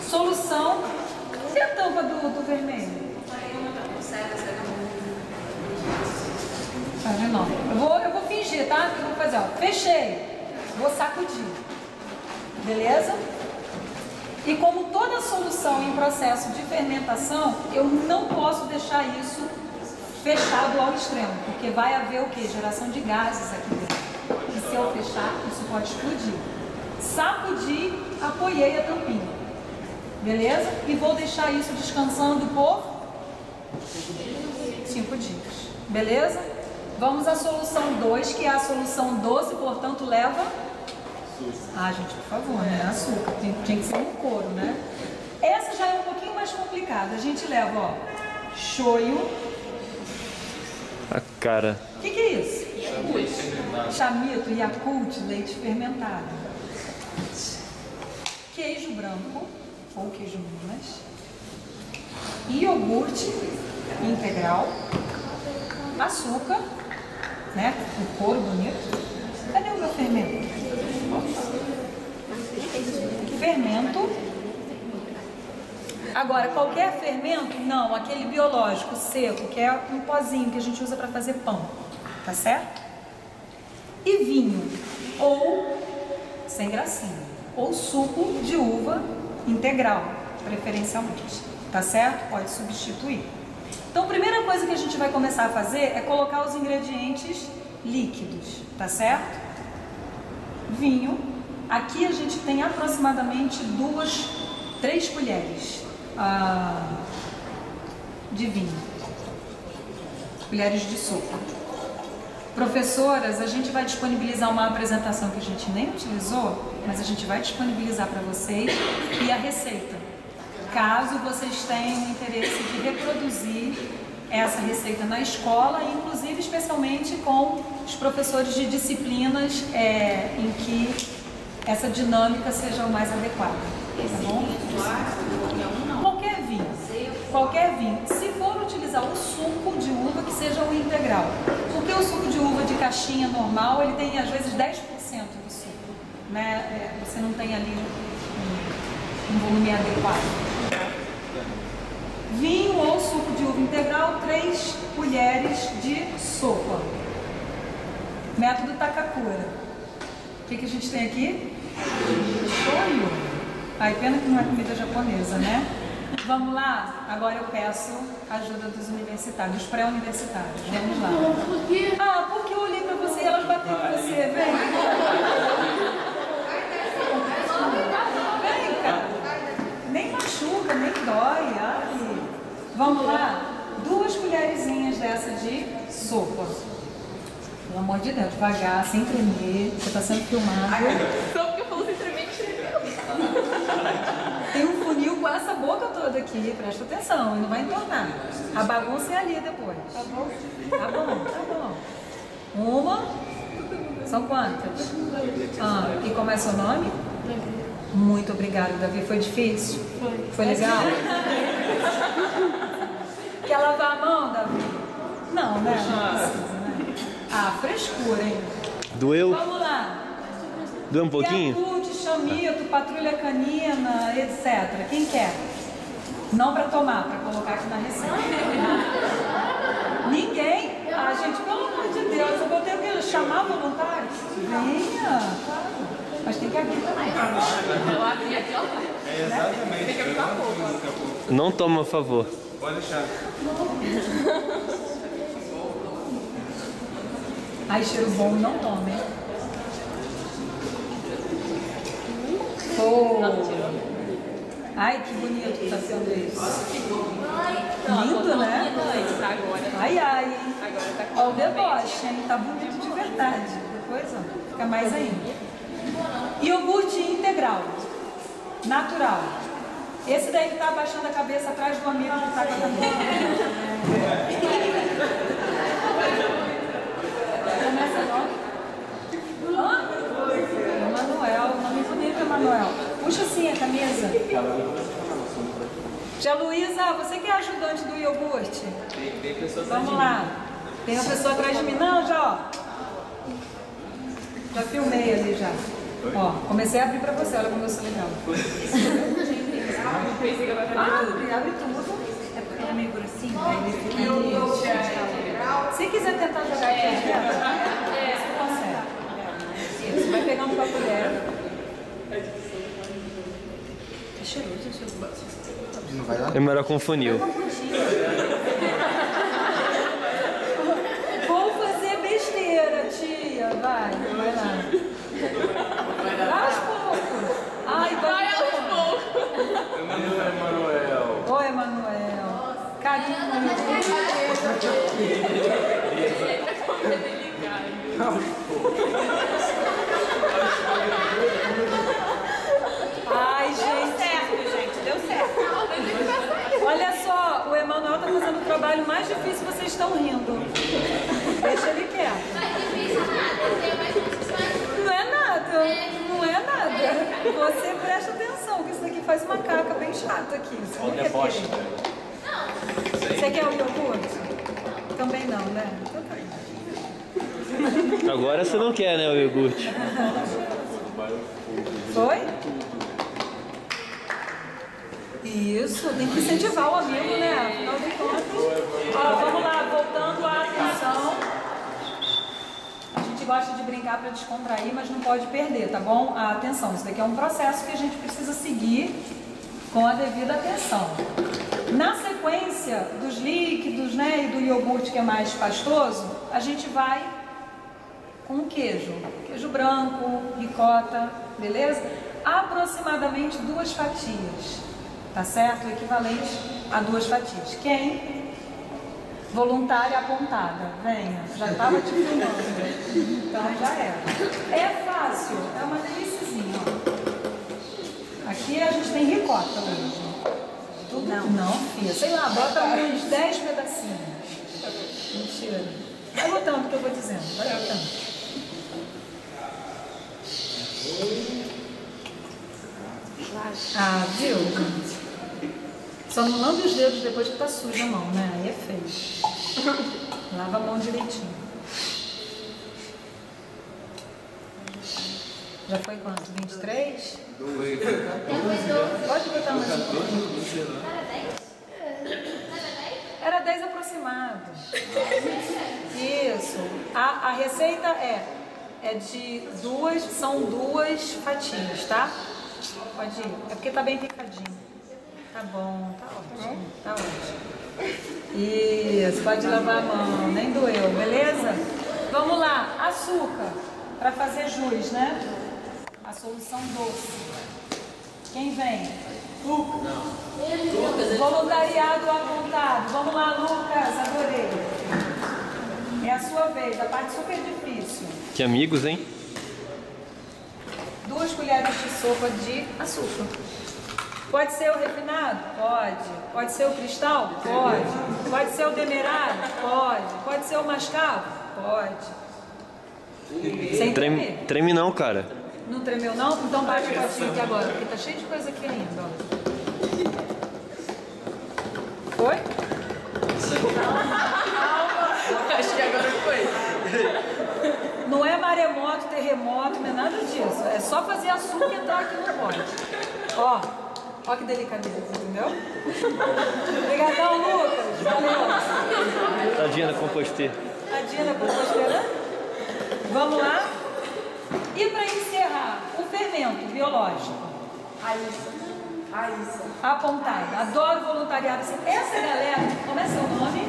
Solução. E a tampa do vermelho? Tá vendo? Eu vou fingir, tá? Eu vou fazer, ó. Fechei. Vou sacudir. Beleza? E como toda solução em processo de fermentação, eu não posso deixar isso fechado ao extremo, porque vai haver o quê? Geração de gases aqui dentro. E se eu fechar, isso pode explodir. Sacudi, apoiei a tampinha. Beleza? E vou deixar isso descansando por 5 dias. Beleza? Vamos à solução 2, que é a solução doce, portanto leva... Ah, gente, por favor, né? Açúcar. Tinha que ser um couro, né? Essa já é um pouquinho mais complicada. A gente leva, ó, shoyu. A cara. O que é isso? Chamito, Yakult, leite fermentado. Queijo branco, ou queijo Minas. Iogurte integral. Açúcar, né? O couro bonito. Cadê o meu fermento? Fermento. Agora, qualquer fermento? Não, aquele biológico, seco, que é um pozinho que a gente usa para fazer pão. Tá certo? E vinho, ou sem gracinha, ou suco de uva integral, preferencialmente. Tá certo? Pode substituir. Então, a primeira coisa que a gente vai começar a fazer é colocar os ingredientes líquidos. Tá certo? Vinho. Aqui a gente tem aproximadamente 3 colheres de vinho. Colheres de sopa. Professoras, a gente vai disponibilizar uma apresentação que a gente nem utilizou, mas a gente vai disponibilizar para vocês e a receita. Caso vocês tenham interesse de reproduzir essa receita na escola, inclusive especialmente com os professores de disciplinas em que essa dinâmica seja o mais adequada. Tá bom? Qualquer vinho. Qualquer vinho. Se for utilizar o suco de uva, que seja o integral. Porque o suco de uva de caixinha normal, ele tem às vezes 10% do suco. Né? Você não tem ali um volume adequado. Vinho ou suco de uva integral, 3 colheres de sopa. Método Takakura. O que a gente tem aqui? Shoyu. Ai, pena que não é comida japonesa, né? Vamos lá? Agora eu peço a ajuda dos universitários, dos pré-universitários. Vamos lá. Por quê? Ah, porque eu olhei pra você e elas bateram em você. Vem. Vem, cara. Nem machuca, nem dói. Ai. Vamos lá? 2 colherzinhas dessa de sopa. Pelo amor de Deus, devagar, sem tremer. Você está sendo filmado. Só porque eu falo sem tremer, Tem um funil com essa boca toda aqui, presta atenção, e não vai entornar. A bagunça é ali depois. Tá bom? Tá bom, tá bom. Uma. São quantas? E como é seu nome? Muito obrigada, Davi. Foi difícil? Foi legal? Quer lavar a mão, Davi? Não, né? Não precisa, né? Frescura, hein? Doeu? Vamos lá. Doeu um pouquinho? Yakult, chamito, patrulha canina, etc. Quem quer? Não para tomar, para colocar aqui na receita. Ninguém? Gente, pelo amor de Deus, eu vou ter que chamar voluntários. Venha, claro. Mas tem que abrir também. Eu abri aqui, ó. Exatamente. Tem que abrir uma pouco. Não toma, por favor. Pode deixar. Ai, cheiro bom, não tome. Oh. Ai, que bonito que tá sendo isso. Lindo, né? Antes, agora. Ai, ai. Agora tá com Ó, o deboche, hein? Tá bonito de verdade. Depois, ó, fica mais ainda. Iogurte integral. Natural. Esse daí que tá abaixando a cabeça atrás do amigo que tá com a cabeça. Começa logo. Emanuel, nome bonito, Emanuel. Puxa assim a camisa. Tia Luísa, você que é ajudante do iogurte? Tem pessoas Vamos lá. Tem uma pessoa atrás de mim. Não, já, ó. Já filmei ali já. Ó, comecei a abrir pra você, olha como eu sou legal. Abre tudo. É porque ele é meio grossinho, aí ele fica Se quiser tentar jogar aqui dentro, você consegue. Isso, vai pegando com a colher. É cheiroso, Não vai dar? É melhor com funil. Vou fazer besteira, tia. Vai lá. Aos poucos. Ai, vai aos poucos. Emanuel. Oi, Emanuel. Carinho. Ai, gente. deu certo. Olha só, o Emanuel tá fazendo o trabalho mais difícil e vocês estão rindo. Deixa ele quieto. Não é nada. Não é nada. Você presta atenção, que isso aqui faz uma caca bem chata aqui. Você não quer querer. Você quer o iogurte? Também não, né? Então tá. Agora você não quer, né, o iogurte? Foi? Isso, tem que incentivar o amigo, né? Afinal de contas. Ó, vamos lá, voltando à atenção. A gente gosta de brincar para descontrair, mas não pode perder, tá bom? A atenção. Isso daqui é um processo que a gente precisa seguir com a devida atenção. Na sequência dos líquidos, né, e do iogurte que é mais pastoso, a gente vai com queijo. Queijo branco, ricota, beleza? Aproximadamente 2 fatias. Tá certo? O equivalente a 2 fatias. Quem? Voluntária apontada. Venha. Já estava te filmando. Então já era. É fácil. É uma deliciazinha. Aqui a gente tem ricota hoje. Tudo? Não, filha. Sei lá, bota uns 10 pedacinhos. Mentira. Vai botando o que eu vou dizendo. Vai botando. Ah, viu, gente? Só não lambe os dedos depois que tá suja a mão, né? Aí é feio. Lava a mão direitinho. Já foi quanto? 23? Pode botar mais um pouquinho. Era 10 aproximado. Isso. A receita é de 2, são 2 fatias, tá? Pode ir. É porque tá bem picadinho. Tá bom, tá ótimo. Tá ótimo. Isso, pode lavar a mão, nem doeu, beleza? Vamos lá, açúcar, para fazer jus, né? A solução doce. Quem vem? Lucas. Voluntariado apontado. Vamos lá, Lucas, adorei. É a sua vez, a parte super difícil. Que amigos, hein? 2 colheres de sopa de açúcar. Pode ser o refinado? Pode. Pode ser o cristal? Pode. Pode ser o demerara? Pode. Pode ser o mascavo? Pode. Sem tremer. Treme não, cara. Não tremeu não? Então bate o potinho aqui agora, porque tá cheio de coisa aqui ainda, ó. Foi? Acho que agora foi. Não é maremoto, terremoto, não é nada disso. É só fazer açúcar e entrar aqui no pote. Ó, ó que delicadeza, entendeu? Obrigadão, Lucas. Valeu. Tadinha da composteira. Tadinha da composteira. Vamos lá. E para encerrar, o fermento biológico. Raíssa. Apontada. Adoro voluntariado. Essa galera, como é seu nome?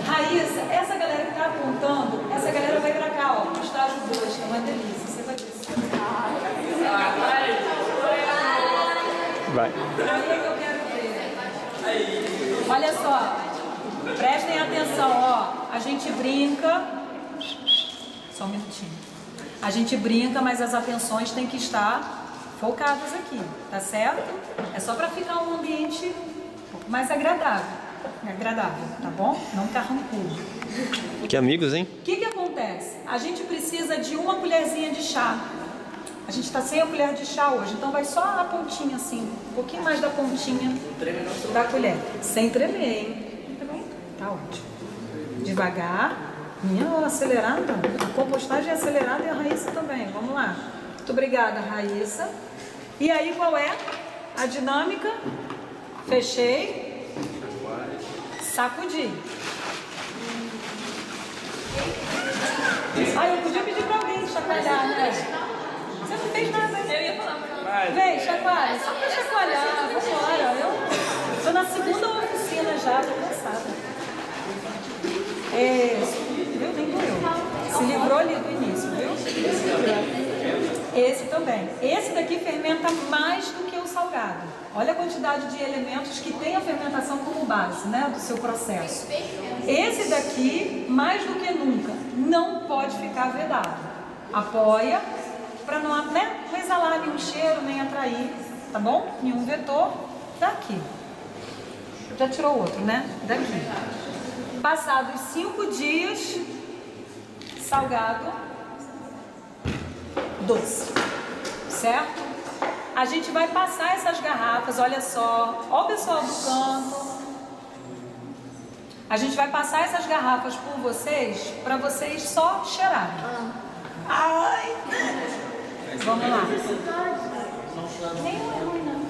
Raíssa. Essa galera que está apontando, essa galera vai para cá, ó, pro estágio 2, que é uma delícia. Você vai ver. Vai. Aí é que eu quero ver. Olha Olha só, prestem atenção, ó. A gente brinca. Só um minutinho. A gente brinca, mas as atenções têm que estar focadas aqui, tá certo? É só para ficar um ambiente um pouco mais agradável, tá bom? Não carrancudo. Que amigos, hein? O que acontece? A gente precisa de uma colherzinha de chá. A gente está sem a colher de chá hoje, então vai só a pontinha assim, um pouquinho mais da pontinha da colher. Sem tremer, hein? Tá ótimo. Devagar. Minha acelerada. A compostagem é acelerada e a Raíssa também. Vamos lá. Muito obrigada, Raíssa. E aí, qual é a dinâmica? Fechei. Sacudi. Eu podia pedir pra alguém chacoalhar, né? Você não fez nada, né? Eu ia falar. Vem, chacoalha. Só pra chacoalhar. Vambora. Eu tô na segunda oficina já, tô cansada. Viu? Nem doeu. Se livrou ali do início, viu? Esse também. Esse daqui fermenta mais do que o salgado. Olha a quantidade de elementos que tem a fermentação como base, né, do seu processo. Esse daqui, mais do que nunca, não pode ficar vedado. Apoia para não, né, não exalar nenhum cheiro, nem atrair, tá bom? Nenhum vetor. Daqui. Já tirou outro, né? Daqui. Passados 5 dias, salgado, doce, certo? A gente vai passar essas garrafas, olha só, ó o pessoal do canto. A gente vai passar essas garrafas por vocês, para vocês só cheirarem. Ai! Vamos lá. Nem é ruim, não.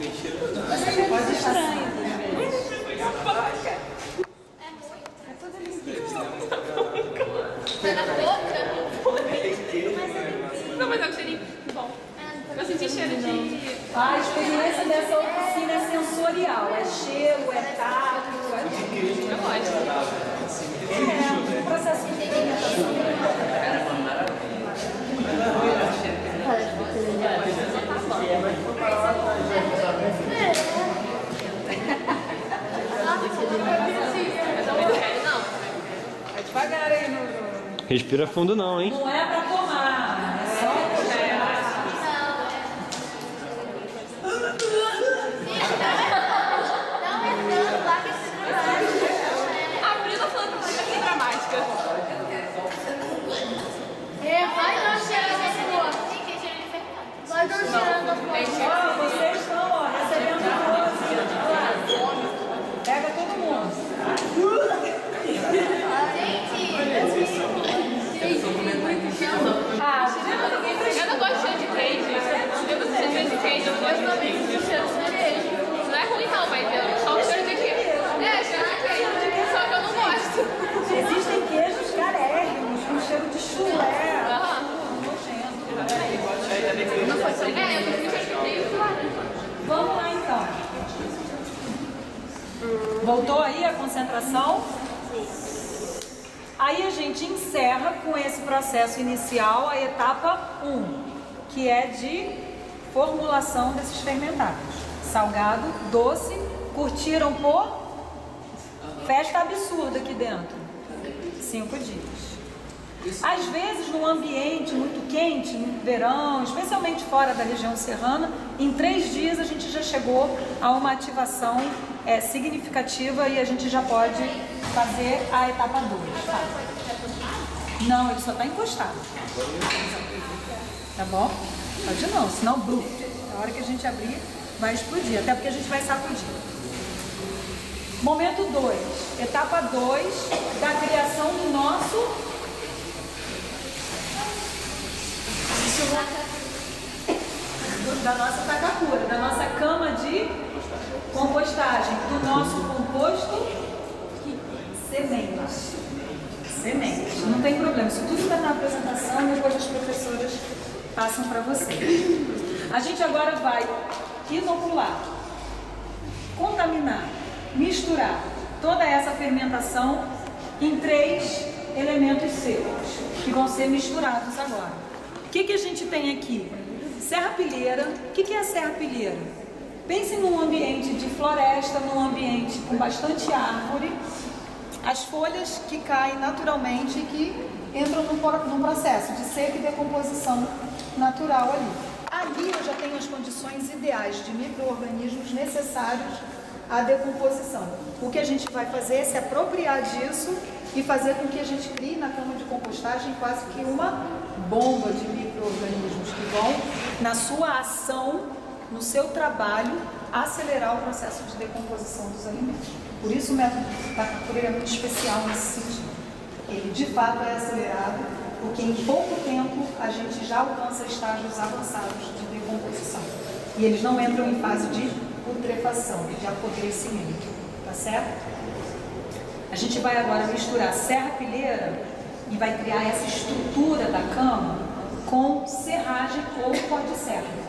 Pode estranho. Vai na boca? Não, mas é um cheirinho bom. Eu senti cheiro de... A experiência dessa oficina é sensorial. É cheiro, é tato, é tudo. É ótimo. É, um processo de fermentação. É devagar aí no... Respira fundo não, hein? Não é pra tomar, é só puxar. A Bruna falando pra você que é dramática. Vai não cheirando a sua. Vai não cheirando a sua. Vocês estão, ó, recebendo doce. Olha lá. Pega todo mundo. Eu não gosto de cheiro de queijo. Eu não sei cheiro de queijo, eu não gosto também de cheiro de queijo. Não é ruim não, mas eu só o cheiro de queijo. É, cheiro de queijo, só que eu não gosto. Existem queijos carérrimos com cheiro de chulé. Não foi só eu prefiro cheiro de queijo. Vamos lá então. Voltou aí a concentração? Aí a gente encerra com esse processo inicial a etapa 1, que é de formulação desses fermentados. Salgado, doce, curtiram por festa absurda aqui dentro. 5 dias. Às vezes, num ambiente muito quente, no verão, especialmente fora da região serrana, em 3 dias a gente já chegou a uma ativação significativa e a gente já pode fazer a etapa 2. Tá? Não, ele só está encostado. Tá bom? Pode não, senão na hora que a gente abrir vai explodir, até porque a gente vai sacudir. Momento 2, etapa 2 da criação do nosso da nossa tacacura, da nossa cama de compostagem, do nosso composto sementes. Sementes, não tem problema, isso tudo está na apresentação e depois as professoras passam para vocês. A gente agora vai inocular, contaminar, misturar toda essa fermentação em 3 elementos secos que vão ser misturados agora. O que a gente tem aqui? Serrapilheira. O que é a serrapilheira? Pense num ambiente de floresta, num ambiente com bastante árvore, as folhas que caem naturalmente e que entram num processo de seca e decomposição natural ali. Ali eu já tenho as condições ideais de micro-organismos necessários à decomposição. O que a gente vai fazer é se apropriar disso e fazer com que a gente crie na cama de compostagem quase que uma bomba de micro-organismos que vão, na sua ação, no seu trabalho, acelerar o processo de decomposição dos alimentos. Por isso o método da captura é muito especial nesse sentido. Ele de fato é acelerado, porque em pouco tempo a gente já alcança estágios avançados de decomposição. E eles não entram em fase de putrefação, de apodrecimento, tá certo? A gente vai agora misturar serrapilheira e vai criar essa estrutura da cama com serragem ou pó de serra.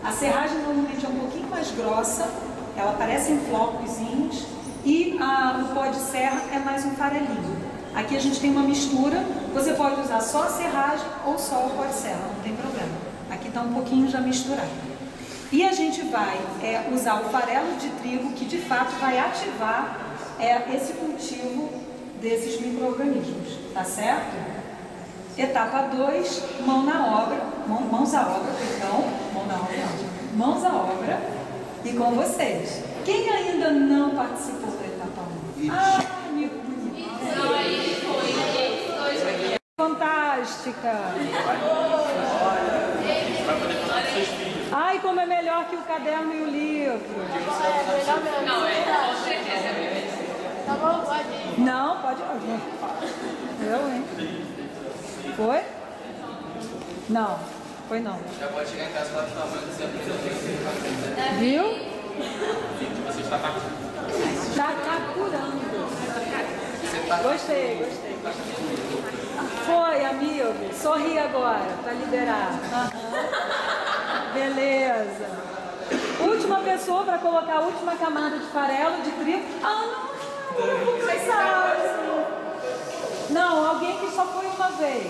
A serragem normalmente é um pouquinho mais grossa, ela aparece em flocozinhos e o pó de serra é mais um farelinho. Aqui a gente tem uma mistura, você pode usar só a serragem ou só o pó de serra, não tem problema. Aqui está um pouquinho já misturado. E a gente vai usar o farelo de trigo, que de fato vai ativar esse cultivo desses micro-organismos, tá certo? Etapa 2, mãos à obra, mãos à obra, e com vocês. Quem ainda não participou da etapa 1? Ah, amigo bonito. Fantástica. Ai, como é melhor que o caderno e o livro. Não, com certeza. Tá bom, pode ir. Não, pode. Eu, hein? Foi? Não, foi não. Já pode chegar em casa e falar que você Viu? Você está capturando. Tá capturando. Gostei. Foi, amigo. Sorri agora, para liberar. Beleza. Última pessoa para colocar a última camada de farelo de trigo. Vocês sabem. Não, alguém que só foi uma vez.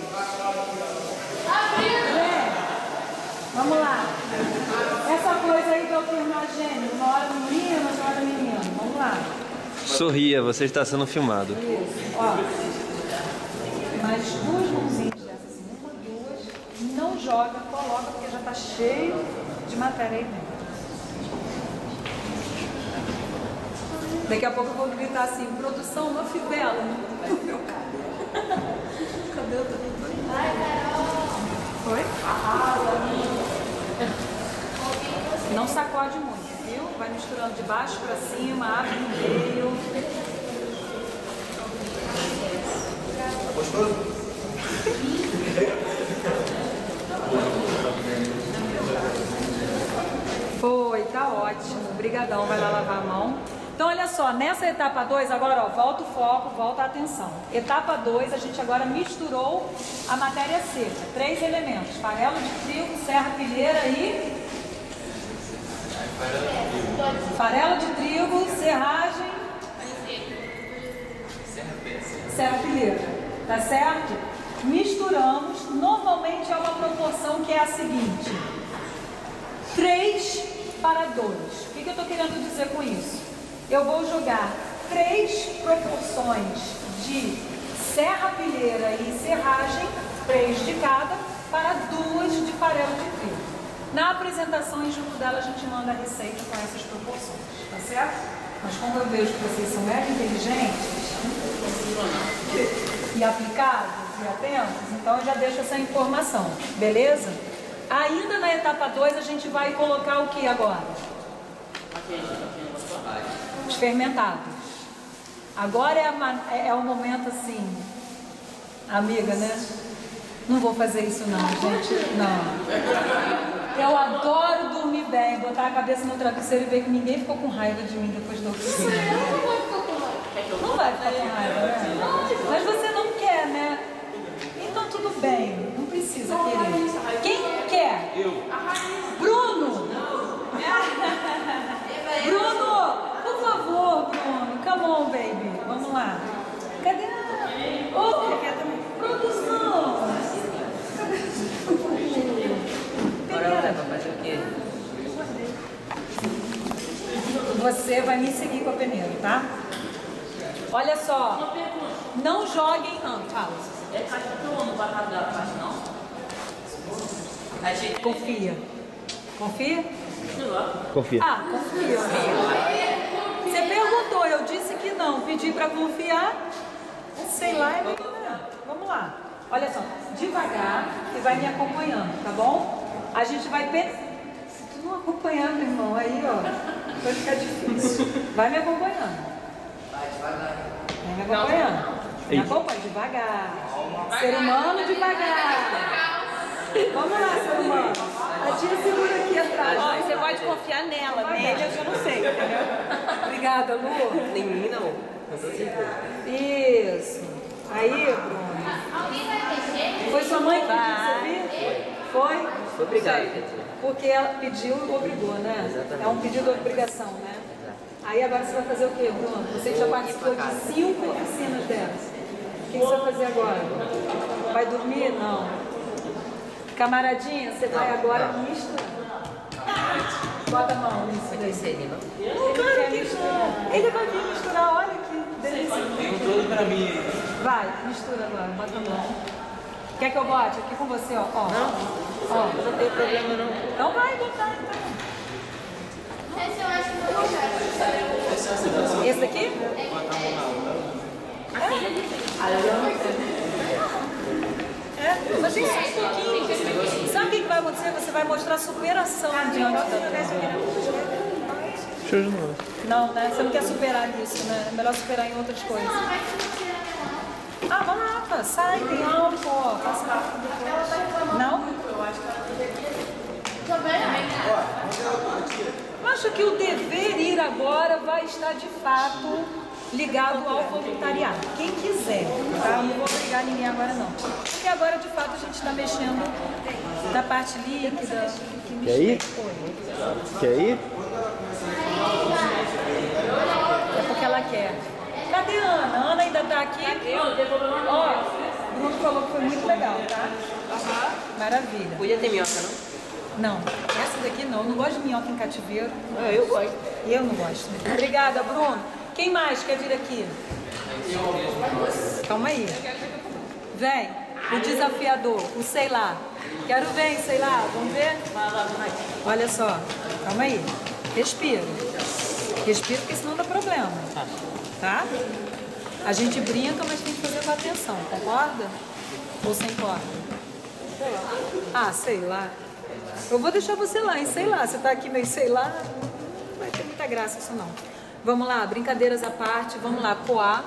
Vamos lá. Essa coisa aí de alternar gênero, uma hora menina, outra hora menino. Vamos lá. Sorria, você está sendo filmado. Isso. Ó. Mais duas mãozinhas dessas, uma, duas. Não joga, coloca, porque já está cheio de matéria aí dentro. Daqui a pouco eu vou gritar assim, produção, uma fivela no meu cabelo. O cabelo tá todo. Vai, Carol. Foi? Não sacode muito, viu? Vai misturando de baixo para cima, abre no meio. Tá gostoso? Foi, tá ótimo. Obrigadão, vai lá lavar a mão. Então, olha só, nessa etapa 2, agora, ó, volta o foco, volta a atenção. Etapa 2, a gente agora misturou a matéria seca. 3 elementos, farelo de trigo, serrapilheira e... farelo de trigo, serragem... serrapilheira, tá certo? Misturamos, normalmente é uma proporção que é a seguinte: 3 para 2. O que eu estou querendo dizer com isso? Eu vou jogar 3 proporções de serrapilheira e serragem, 3 de cada, para 2 de farelo de trigo. Na apresentação e junto dela a gente manda a receita com essas proporções, tá certo? Mas como eu vejo que vocês são mega inteligentes e aplicados e atentos, então eu já deixo essa informação, beleza? Ainda na etapa 2 a gente vai colocar o que agora? Os fermentados. Agora é o momento assim, amiga, né? Não vou fazer isso não, gente, não. Eu adoro dormir bem, botar a cabeça no travesseiro e ver que ninguém ficou com raiva de mim depois da oficina. Não vai ficar com raiva, né? Mas você não quer, né? Então tudo bem, não precisa querer. Quem quer? Eu. Bruno! Bruno, por favor, Bruno. Come on, baby. Vamos lá. Cadê a... produção? Agora vai fazer o quê? Você vai me seguir com a peneira, tá? Olha só. Não joguem... fala. É caixa pro ano, batata da parte não? Confia. Confia? Confia. Ah, confia. Você perguntou, eu disse que não. Pedi pra confiar. Sei lá, é meio que não. Vamos lá. Olha só, devagar e vai me acompanhando, tá bom? A gente vai... Se tu não acompanhar, meu irmão, aí, ó, vai ficar difícil. Vai me acompanhando. Vai devagar. Vai me acompanhando. Me acompanha devagar. Ser humano, devagar. Vamos lá, ser humano. A tia segura aqui atrás. Ó, você pode confiar nela, nele eu já não sei, entendeu? Obrigada, Lu. Nem mim não. Isso. Aí, Bruno. Foi sua mãe que pediu, sabia? Foi? Obrigado. Porque ela pediu e obrigou, né? Exatamente. É um pedido de obrigação, né? Aí agora você vai fazer o quê, Bruno? Você já participou de 5 oficinas dessas. O que você vai fazer agora? Vai dormir? Não. Camaradinha, você vai agora misturar. Bota a mão nisso daí. Não, claro que não. Ele vai vir misturar, olha que delícia. Tem um todo pra mim. Vai, mistura agora, bota a mão. Quer que eu bote aqui com você, ó? Ó. Ó. Não tem problema não. Então vai botar, então. Esse eu acho que eu vou usar. Esse daqui? Mas tem só um pouquinho. Sabe o que vai acontecer? Você vai mostrar superação diante da Show de novo. Não, né? Você não quer superar isso, né? É melhor superar em outras coisas. Ah, vamos lá, pá. Sai, tem álcool, ó. Passa rápido depois. Não? Eu acho que o dever ir agora vai estar de fato ligado ao voluntariado. Quem quiser, tá? Eu não vou obrigar ninguém agora não. Porque agora de fato a gente está mexendo na parte líquida. Quer ir? Quer ir? É porque ela quer. Cadê a Ana? A Ana ainda tá aqui? Ó, o Bruno falou que foi muito legal, tá? Maravilha. Podia ter minhoca, não? Não, essa daqui não. Eu não gosto de minhoca em cativeiro. Ah, eu gosto. Eu não gosto. Obrigada, Bruno. Quem mais quer vir aqui? Calma aí. Vem, o desafiador, o sei lá. Quero ver, sei lá. Vamos ver? Olha só. Calma aí. Respira. Respira, porque senão dá problema. Tá? A gente brinca, mas tem que fazer com atenção. Concorda? Ou sem corda? Ah, sei lá. Eu vou deixar você lá, hein? Sei lá. Você tá aqui meio sei lá. Não vai ter muita graça isso não. Vamos lá, brincadeiras à parte. Vamos lá, coar.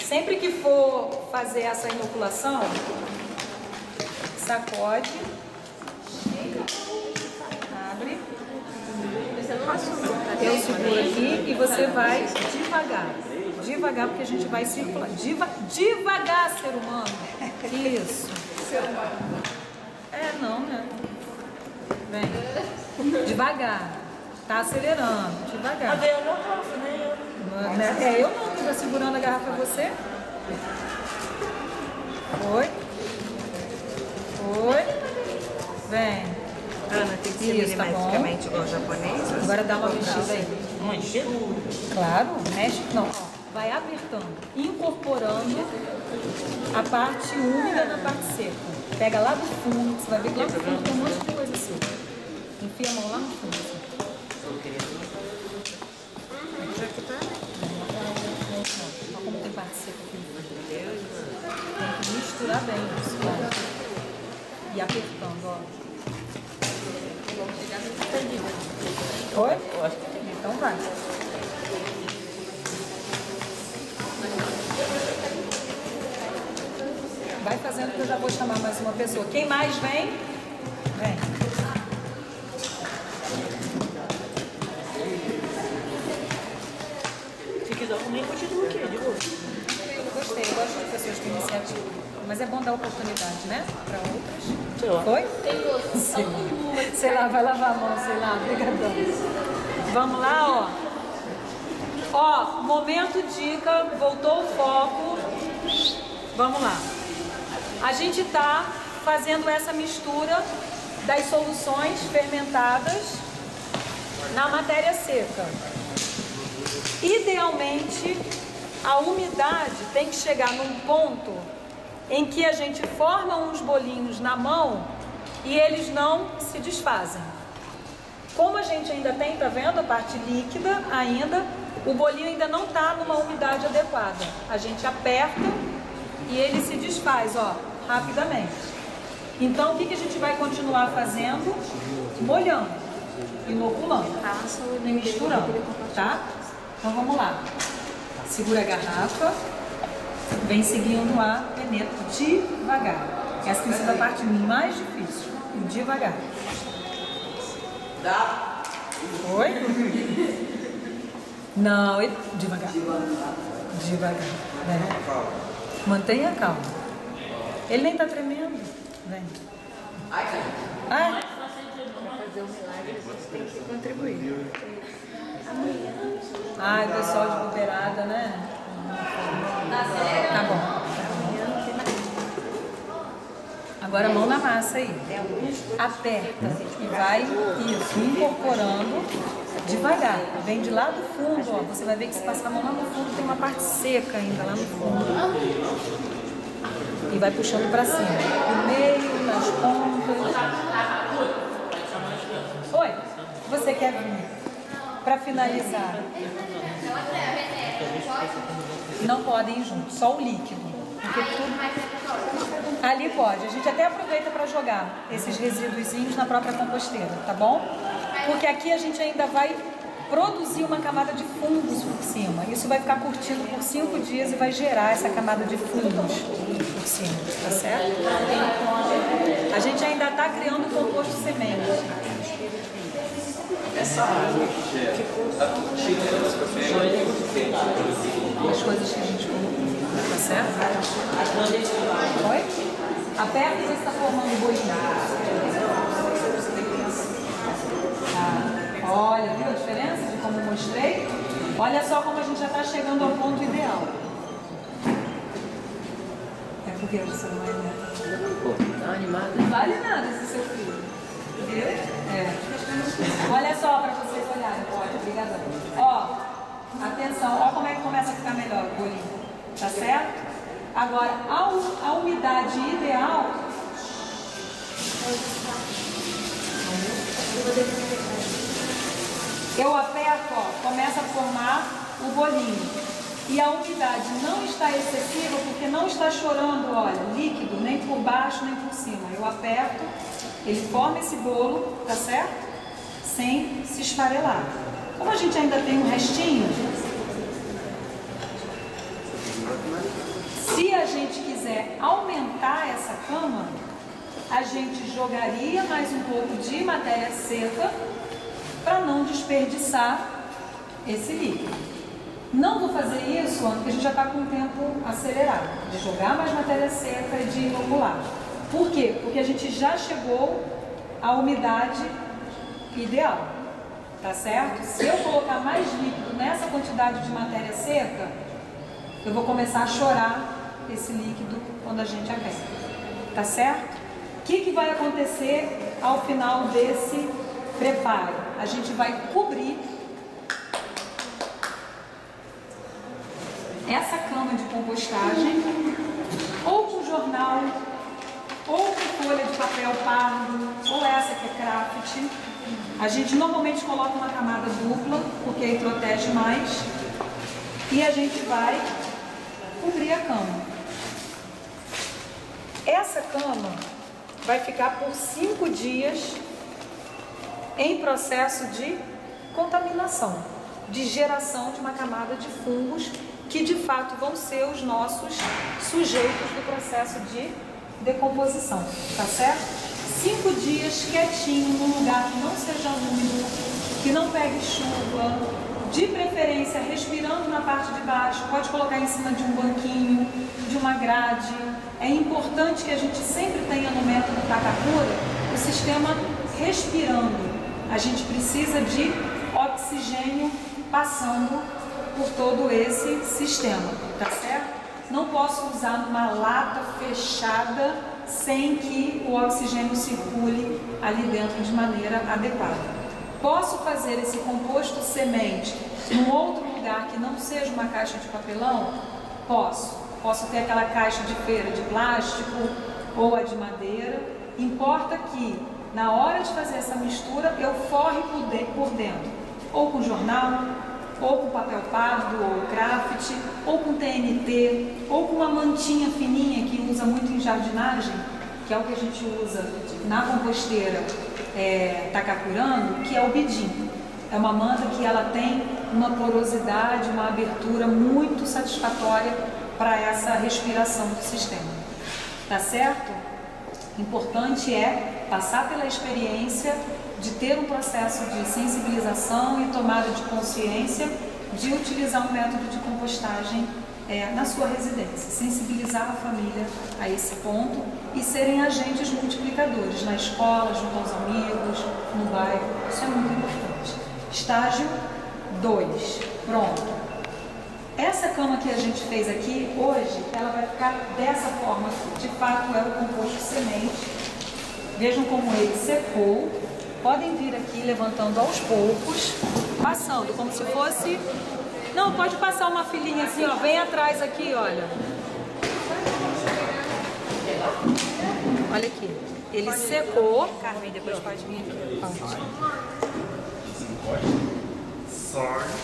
Sempre que for fazer essa inoculação, sacode. Abre. Eu seguro aqui e você vai devagar. Devagar, porque a gente vai circular. Devagar, ser humano. Isso. É, não, né? Vem. Devagar. Tá acelerando. Devagar. Eu não posso, né? É, eu não. Estou segurando a garrafa é você. Oi. Oi. Vem. Ana, tem que ser Isso, tá bom. milimetricamente igual japonês? Agora dá uma mexida aí. Claro, mexe. Não, ó, vai apertando, incorporando a parte úmida na parte seca. Pega lá do fundo, você vai ver que lá no fundo tem um monte de coisa assim. Enfia a mão lá no fundo. Assim. Olha como tem parte seca aqui no fundo. Tem que misturar bem isso. Ó. E apertando, ó. Oi? Eu acho que tem. Então vai. Vai fazendo que eu já vou chamar mais uma pessoa. Quem mais vem? Vem. Se quiser comer, continua aqui, de boa. Eu gostei, eu gosto de pessoas com iniciativa. Mas é bom dar oportunidade, né? Para outras. Sei lá. Foi? Sei lá, vai lavar a mão, sei lá, brigadão. Vamos lá, ó. Ó, momento dica, voltou o foco. Vamos lá. A gente tá fazendo essa mistura das soluções fermentadas na matéria seca. Idealmente, a umidade tem que chegar num ponto em que a gente forma uns bolinhos na mão e eles não se desfazem. Como a gente ainda tem, tá vendo, a parte líquida ainda, o bolinho ainda não está numa umidade adequada. A gente aperta e ele se desfaz, ó, rapidamente. Então, o que a gente vai continuar fazendo? Molhando, inoculando e misturando, tá? Então, vamos lá. Segura a garrafa, vem seguindo a penetra devagar. Essa tem sido a parte mais difícil, devagar. Dá? Oi? Não, devagar. Devagar. Né? Mantenha calma. Ele nem tá tremendo. Vem. Ai. Para fazer um milagre, você tem que contribuir. Ai, pessoal de bobeirada, né? Tá bom. Agora a mão na massa aí. Aperta e vai isso, incorporando devagar. Vem de lá do fundo, ó. Você vai ver que se passar a mão lá no fundo tem uma parte seca ainda lá no fundo. E vai puxando pra cima. No meio, nas pontas. Oi, você quer vir? Pra finalizar. Não podem ir juntos, só o líquido. Porque tudo... Ali pode. A gente até aproveita para jogar esses resíduozinhos na própria composteira, tá bom? Porque aqui a gente ainda vai produzir uma camada de fungos por cima. Isso vai ficar curtindo por 5 dias e vai gerar essa camada de fungos por cima, tá certo? A gente ainda está criando composto semente. Essa água As coisas que a gente colocou, tá certo? Oi? Aperta e você está formando bolinho. Tá. Olha, viu a diferença de como eu mostrei? Olha só como a gente já está chegando ao ponto ideal. É porque você não é animada. Não vale nada esse seu filho. Viu? É. Olha só para vocês olharem. Olha, obrigadão. Ó, atenção, ó como é que começa a ficar melhor o bolinho. Tá certo? Agora, a umidade ideal. Eu aperto, ó, começa a formar o bolinho. E a umidade não está excessiva porque não está chorando, olha, líquido, nem por baixo nem por cima. Eu aperto, ele forma esse bolo, tá certo? Sem se esfarelar. Como a gente ainda tem um restinho, se a gente quiser aumentar essa cama, a gente jogaria mais um pouco de matéria seca para não desperdiçar esse líquido. Não vou fazer isso porque a gente já está com o tempo acelerado, de jogar mais matéria seca e de inocular. Por quê? Porque a gente já chegou à umidade ideal, tá certo? Se eu colocar mais líquido nessa quantidade de matéria seca, eu vou começar a chorar esse líquido quando a gente aperta, tá certo? O que vai acontecer ao final desse preparo? A gente vai cobrir essa cama de compostagem ou com jornal, ou com folha de papel pardo, ou essa que é craft. A gente normalmente coloca uma camada dupla, porque aí protege mais, e a gente vai cobrir a cama. Essa cama vai ficar por 5 dias em processo de contaminação, de geração de uma camada de fungos que de fato vão ser os nossos sujeitos do processo de decomposição, tá certo? 5 dias quietinho, num lugar que não seja úmido, que não pegue chuva, de preferência respirando na parte de baixo, pode colocar em cima de um banquinho, de uma grade. É importante que a gente sempre tenha no método Takakura o sistema respirando. A gente precisa de oxigênio passando por todo esse sistema, tá certo? Não posso usar numa lata fechada sem que o oxigênio circule ali dentro de maneira adequada. Posso fazer esse composto semente em outro lugar que não seja uma caixa de papelão? Posso. Posso ter aquela caixa de feira de plástico ou a de madeira. Importa que, na hora de fazer essa mistura, eu forre por dentro, ou com jornal, ou com papel pardo, ou craft, ou com TNT, ou com uma mantinha fininha que usa muito em jardinagem, que é o que a gente usa na composteira Takacurando, que é o bidim. É uma manta que ela tem uma porosidade, uma abertura muito satisfatória para essa respiração do sistema. Tá certo? Importante é passar pela experiência de ter um processo de sensibilização e tomada de consciência de utilizar um método de compostagem na sua residência, sensibilizar a família a esse ponto e serem agentes multiplicadores na escola, junto aos amigos, no bairro. Isso é muito importante. Estágio 2. Pronto. Essa cama que a gente fez aqui hoje, ela vai ficar dessa forma aqui. De fato, é o composto semente. Vejam como ele secou. Podem vir aqui levantando aos poucos, passando como se fosse... Não, pode passar uma filinha assim, ó. Vem atrás aqui, olha. Olha aqui. Ele secou. Carmen, depois pode vir aqui.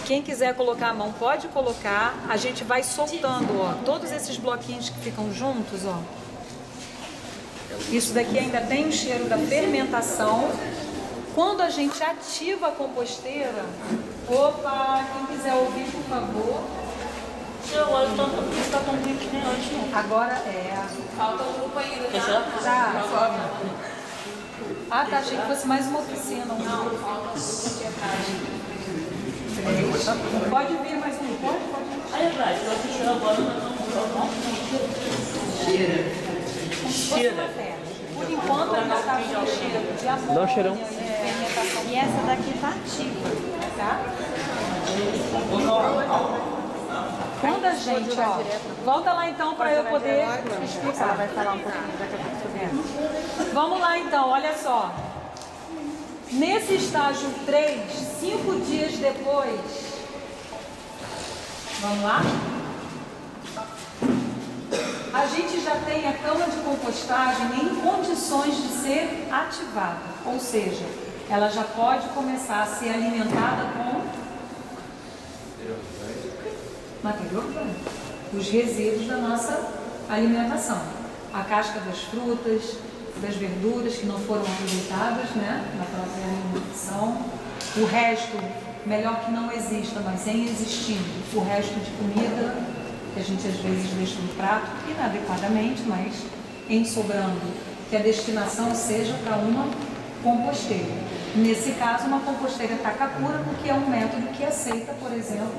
Quem quiser colocar a mão pode colocar. A gente vai soltando, ó. Todos esses bloquinhos que ficam juntos, ó. Isso daqui ainda tem o cheiro da fermentação. Quando a gente ativa a composteira, opa, quem quiser ouvir, por favor. Olha o tanto que está tão ruim que nem antes, não. Agora é. Falta um grupo ainda, Quer tá? ser? Tá. Ah, tá. Achei que fosse mais uma oficina. Não, falta Pode vir mais um. Pode? Aí, Braz, eu assisti agora, Cheira. Por enquanto, ainda está com cheiro de amor. Dá um cheirão. E essa daqui tá ativa. Tá? Quando a gente, ó, volta lá então para eu poder explicar. Ela vai falar um pouquinho daqui a pouco. Vamos lá então, olha só. Nesse estágio 3, 5 dias depois, vamos lá? A gente já tem a cama de compostagem em condições de ser ativada, ou seja, ela já pode começar a ser alimentada com matéria orgânica, os resíduos da nossa alimentação, a casca das frutas, das verduras que não foram aproveitadas, né, na própria alimentação, o resto, melhor que não exista, mas em existindo, o resto de comida que a gente às vezes deixa no prato, inadequadamente, mas em sobrando, que a destinação seja para uma composteira. Nesse caso, uma composteira Takacura, porque é um método que aceita, por exemplo,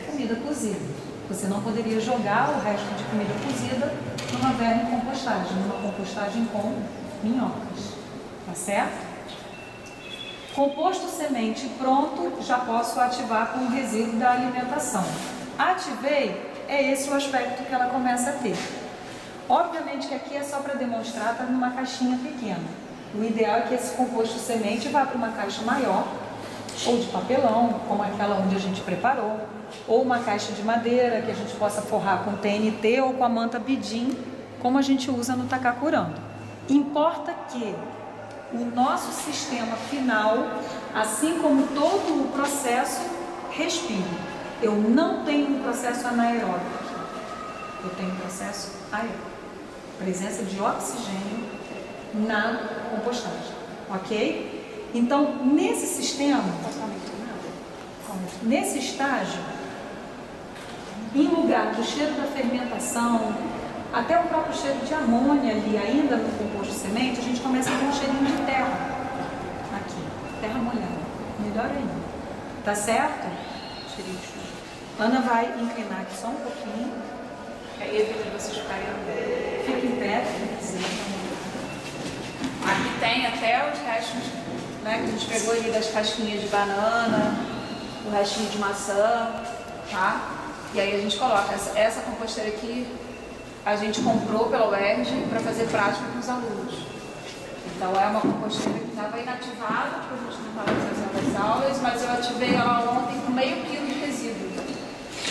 comida cozida. Você não poderia jogar o resto de comida cozida numa vermicompostagem, numa compostagem com minhocas. Tá certo? Composto semente pronto, já posso ativar com o resíduo da alimentação. Ativei, é esse o aspecto que ela começa a ter. Obviamente que aqui é só para demonstrar, está numa caixinha pequena. O ideal é que esse composto semente vá para uma caixa maior, ou de papelão, como aquela onde a gente preparou, ou uma caixa de madeira que a gente possa forrar com TNT ou com a manta bidim, como a gente usa no Takacurando. Importa que o nosso sistema final, assim como todo o processo, respire. Eu não tenho um processo anaeróbico aqui, eu tenho um processo aeróbico. Presença de oxigênio na compostagem, ok? Então, nesse sistema, nesse estágio, em lugar do cheiro da fermentação, até o próprio cheiro de amônia ali, ainda no composto semente, a gente começa a ter um cheirinho de terra aqui, terra molhada, melhor ainda, tá certo? Cheirinho de chão. Ana vai inclinar aqui só um pouquinho, aí evita vocês ficarem, fica em pé, Aqui tem até os restos, né, que a gente pegou ali das casquinhas de banana, o restinho de maçã, tá? E aí a gente coloca essa composteira aqui, a gente comprou pela UERJ para fazer prática com os alunos. Então é uma composteira que estava inativada, porque a gente não estava fazendo as aulas, mas eu ativei ela ontem com meio quilo de resíduo.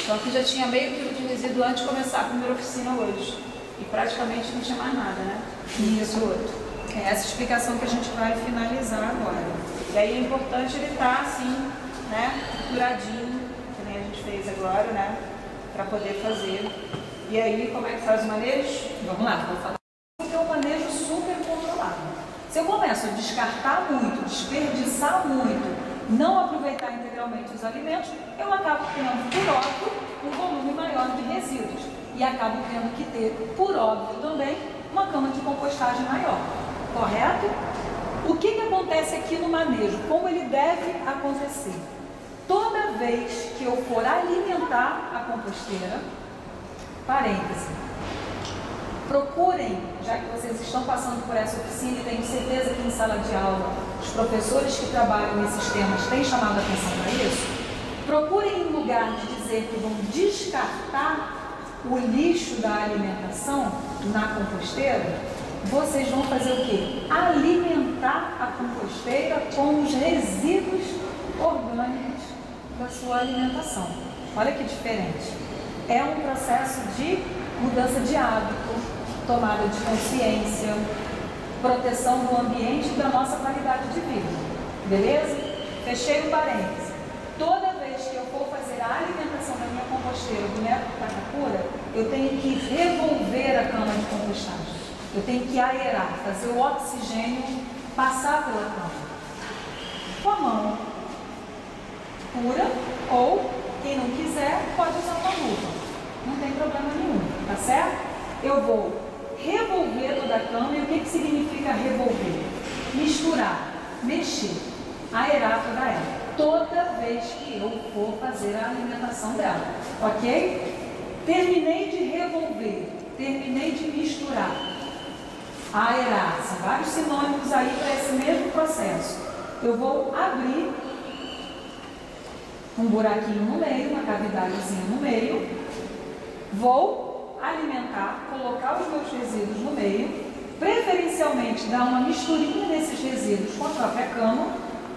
Então aqui já tinha meio quilo de resíduo antes de começar a primeira oficina hoje. E praticamente não tinha mais nada, né? Isso. É essa explicação que a gente vai finalizar agora. E aí é importante ele estar assim, né? Curadinho, que nem a gente fez agora, né? Para poder fazer. E aí, como é que faz o manejo? Vamos lá, vou falar. Tem um manejo super controlado. Se eu começo a descartar muito, desperdiçar muito, não aproveitar integralmente os alimentos, eu acabo tendo, por óbvio, um volume maior de resíduos. E acabo tendo que ter, por óbvio também, uma cama de compostagem maior. Correto? O que acontece aqui no manejo? Como ele deve acontecer? Toda vez que eu for alimentar a composteira, parêntese, procurem, já que vocês estão passando por essa oficina e tenho certeza que em sala de aula os professores que trabalham nesses temas têm chamado a atenção para isso, procurem, em lugar de dizer que vão descartar o lixo da alimentação na composteira, vocês vão fazer o quê? Alimentar a composteira com os resíduos orgânicos da sua alimentação. Olha que diferente. É um processo de mudança de hábito, tomada de consciência, proteção do ambiente e da nossa qualidade de vida. Beleza? Fechei o parênteses. Toda vez que eu for fazer a alimentação da minha composteira do método Takakura, eu tenho que revolver a cama de compostagem. Eu tenho que aerar, fazer o oxigênio passar pela cama. Com a mão pura, ou quem não quiser pode usar uma luva. Não tem problema nenhum, tá certo? Eu vou revolver toda a cama. E o que significa revolver? Misturar, mexer, aerar toda ela. Toda vez que eu for fazer a alimentação dela, ok? Terminei de revolver, terminei de misturar, aerar, são vários sinônimos aí para esse mesmo processo. Eu vou abrir um buraquinho no meio, uma cavidadezinha no meio, vou alimentar, colocar os meus resíduos no meio, preferencialmente dar uma misturinha desses resíduos com a própria cama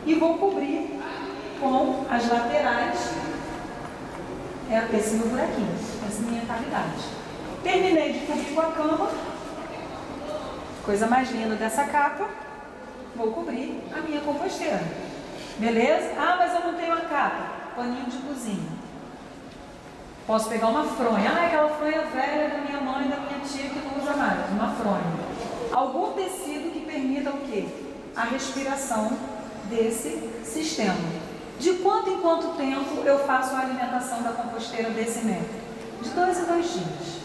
e vou cobrir com as laterais esse meu buraquinho, essa minha cavidade. Terminei de cobrir com a cama, coisa mais linda dessa capa, vou cobrir a minha composteira. Beleza? Ah, mas eu não tenho a capa. Paninho de cozinha. Posso pegar uma fronha. Ah, aquela fronha velha da minha mãe, da minha tia que não usa mais. Uma fronha. Algum tecido que permita o quê? A respiração desse sistema. De quanto em quanto tempo eu faço a alimentação da composteira desse método? De 2 em 2 dias.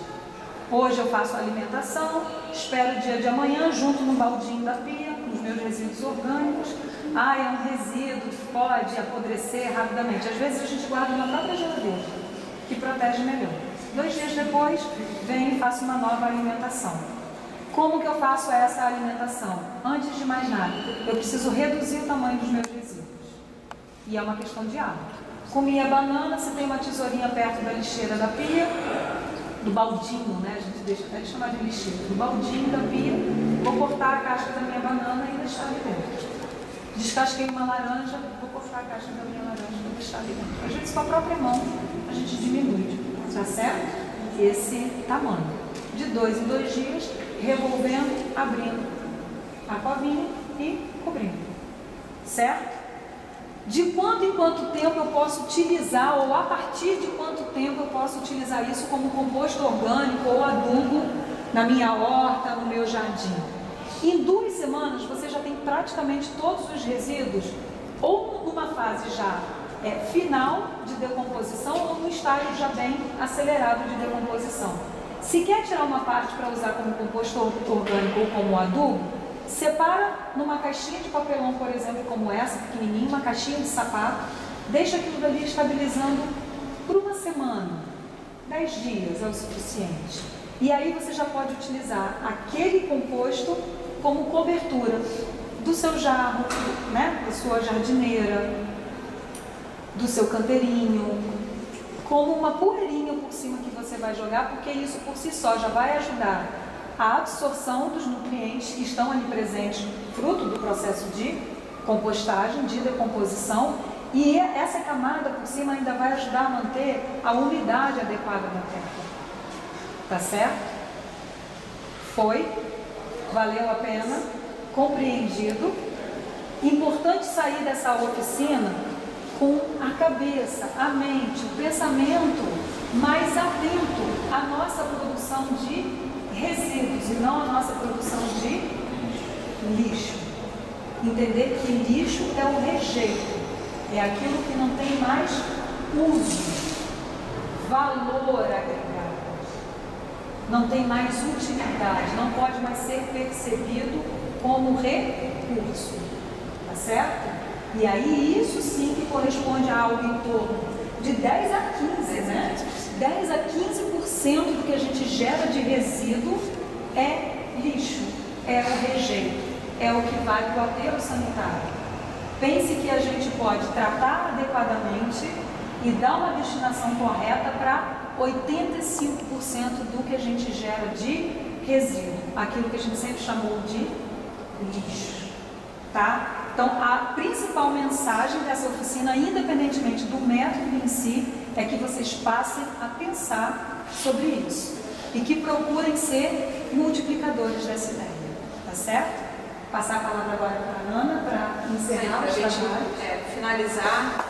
Hoje eu faço a alimentação, espero o dia de amanhã, junto no baldinho da pia, com os meus resíduos orgânicos. Ah, é um resíduo que pode apodrecer rapidamente. Às vezes a gente guarda na própria geladeira, que protege melhor. 2 dias depois, venho e faço uma nova alimentação. Como que eu faço essa alimentação? Antes de mais nada, eu preciso reduzir o tamanho dos meus resíduos. E é uma questão de hábito. Comi a banana, se tem uma tesourinha perto da lixeira da pia, do baldinho, né? A gente deixa até de chamar de lixeira. Do baldinho da pia, vou cortar a casca da minha banana e deixar ali dentro. Descasquei uma laranja, vou cortar a casca da minha laranja e vou deixar ali dentro. Às vezes com a própria mão a gente diminui, tá certo? Esse tamanho. De 2 em 2 dias, revolvendo, abrindo a covinha e cobrindo. Certo? De quanto em quanto tempo eu posso utilizar, ou a partir de quanto tempo eu posso utilizar isso como composto orgânico ou adubo na minha horta, no meu jardim? Em 2 semanas você já tem praticamente todos os resíduos, ou numa fase já final de decomposição, ou no estágio já bem acelerado de decomposição. Se quer tirar uma parte para usar como composto orgânico ou como adubo, separa numa caixinha de papelão, por exemplo, como essa, pequenininha, uma caixinha de sapato, deixa aquilo dali estabilizando por 1 semana, 10 dias é o suficiente. E aí você já pode utilizar aquele composto como cobertura do seu jarro, né? Da sua jardineira, do seu canteirinho, como uma poeirinha por cima que você vai jogar, porque isso por si só já vai ajudar a absorção dos nutrientes que estão ali presentes, fruto do processo de compostagem, de decomposição, e essa camada por cima ainda vai ajudar a manter a umidade adequada na terra. Tá certo? Foi? Valeu a pena? Compreendido? Importante sair dessa oficina com a cabeça, a mente, o pensamento mais atento à nossa produção de resíduos e não à nossa produção de lixo. Entender que lixo é o rejeito, é aquilo que não tem mais uso, valor agregado, não tem mais utilidade, não pode mais ser percebido como recurso, tá certo? E aí isso sim que corresponde a algo em torno de 10 a 15, né? 10 a 15% do que a gente gera de resíduo é lixo, é o rejeito, é o que vai para o aterro sanitário. Pense que a gente pode tratar adequadamente e dar uma destinação correta para 85% do que a gente gera de resíduo, aquilo que a gente sempre chamou de lixo, tá? Então, a principal mensagem dessa oficina, independentemente do método em si, é que vocês passem a pensar sobre isso e que procurem ser multiplicadores dessa ideia, tá certo? Passar a palavra agora para a Ana para encerrar para a os gente trabalhos. finalizar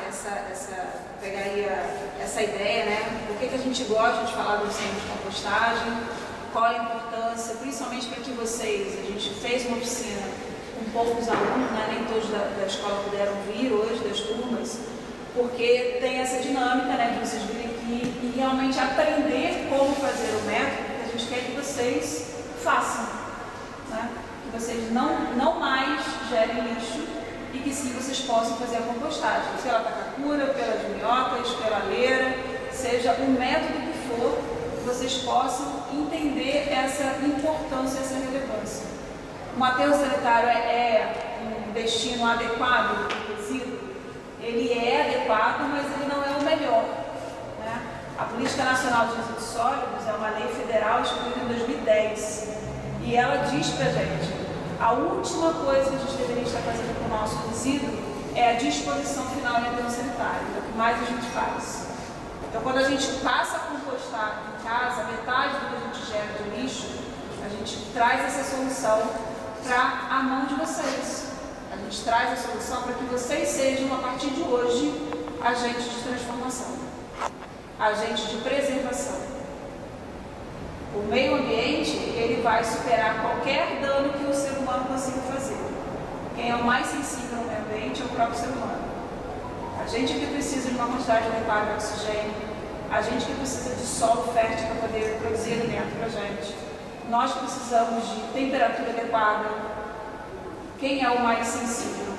pegaria essa ideia, né? Por que a gente gosta de falar do centro de compostagem, qual a importância, principalmente para que vocês, a gente fez uma oficina com poucos alunos, né? Nem todos da escola puderam vir hoje, das turmas, porque tem essa dinâmica, né? De vocês virem aqui e realmente aprender como fazer o método que a gente quer que vocês façam, né? Que vocês não mais gerem lixo e que sim vocês possam fazer a compostagem, pela tacacura, pelas minhocas, pela leira, seja o método que for, que vocês possam entender essa importância, essa relevância. Um aterro sanitário é um destino adequado para o resíduo? Ele é adequado, mas ele não é o melhor, né? A Política Nacional de Resíduos Sólidos é uma lei federal instituída em 2010 e ela diz para a gente: a última coisa que a gente deveria estar fazendo com o nosso resíduo é a disposição final em aterro sanitário, é o que mais a gente faz. Então, quando a gente passa a compostar em casa, metade do que a gente gera de lixo, a gente traz essa solução para a mão de vocês. A gente traz a solução para que vocês sejam, a partir de hoje, agentes de transformação, agentes de preservação. O meio ambiente, ele vai superar qualquer dano que o ser humano consiga fazer. Quem é o mais sensível ao meio ambiente é o próprio ser humano. A gente que precisa de uma quantidade adequada de oxigênio, a gente que precisa de solo fértil para poder produzir alimento para a gente. Nós precisamos de temperatura adequada. Quem é o mais sensível?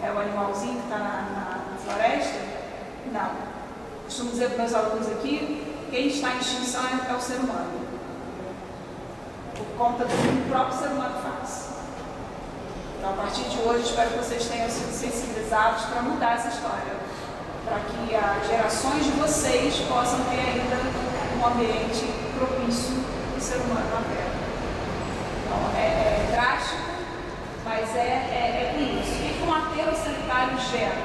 É o animalzinho que está na floresta? Não. Costumo dizer para os meus alunos aqui, quem está em extinção é o ser humano. Por conta do que o próprio ser humano faz. Então, a partir de hoje, espero que vocês tenham sido sensibilizados para mudar essa história, para que as gerações de vocês possam ter ainda um ambiente propício para o ser humano na Terra. Então, é drástico, mas é isso. O que um aterro sanitário gera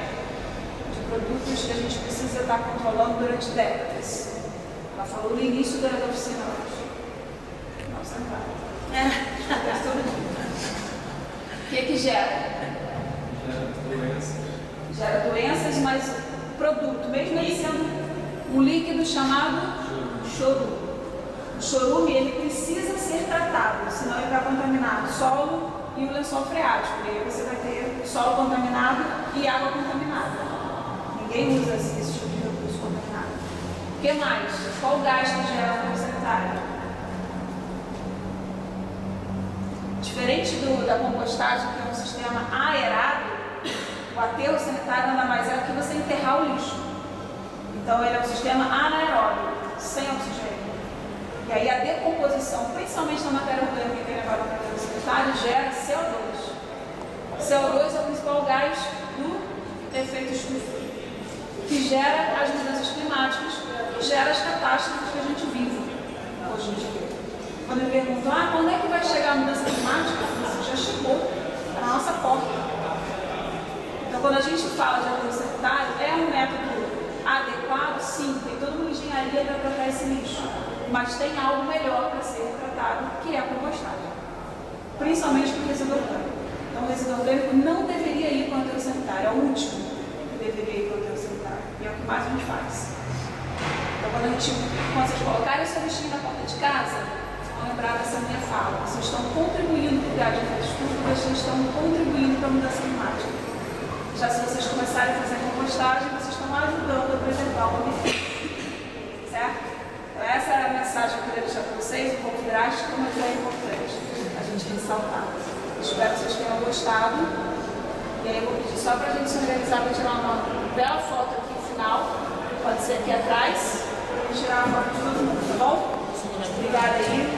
de produtos que a gente precisa estar controlando durante décadas? Ela falou no início da oficina hoje. Não, sanitário. O que gera? Gera doenças, mas produto, mesmo ele sendo um líquido chamado chorume. O chorume, ele precisa ser tratado, senão ele vai contaminar o solo e o lençol freático. E aí você vai ter solo contaminado e água contaminada. Ninguém usa esse tipo de recurso contaminado. O que mais? Qual gás que gera o aterro sanitário? Diferente da compostagem, que é um sistema aerado, o aterro sanitário nada mais é do que você enterrar o lixo. Então ele é um sistema anaeróbio, sem oxigênio. E aí a decomposição, principalmente na matéria orgânica que é levada para o aterro sanitário, gera CO2. CO2 é o principal gás do efeito estufa, que gera as mudanças climáticas, que gera as catástrofes que a gente vive hoje em dia. Quando me perguntam, quando é que vai chegar a mudança climática? Isso já chegou, está na nossa porta. Então, quando a gente fala de aterro sanitário, é um método adequado? Sim, tem toda uma engenharia para tratar esse lixo. Mas tem algo melhor para ser tratado, que é a compostagem. Principalmente com o resíduo orgânico. Então, o resíduo orgânico não deveria ir para o aterro sanitário, é o último que deveria ir para o aterro sanitário. E é o que mais a gente faz. Então, quando vocês colocarem o seu lixinho na porta de casa, vão lembrar dessa minha fala. Vocês estão contribuindo para o lugar de infraestrutura, vocês estão contribuindo para a mudança climática. Já se vocês começarem a fazer a compostagem, vocês estão ajudando a preservar o ambiente. Certo? Então, essa é a mensagem que eu queria deixar para vocês, um pouco drástica, mas é importante a gente ressaltar. Espero que vocês tenham gostado. E aí eu vou pedir só para a gente se organizar para tirar uma bela foto aqui no final. Pode ser aqui atrás. Vou tirar a foto de todo mundo, tá bom? Obrigada aí.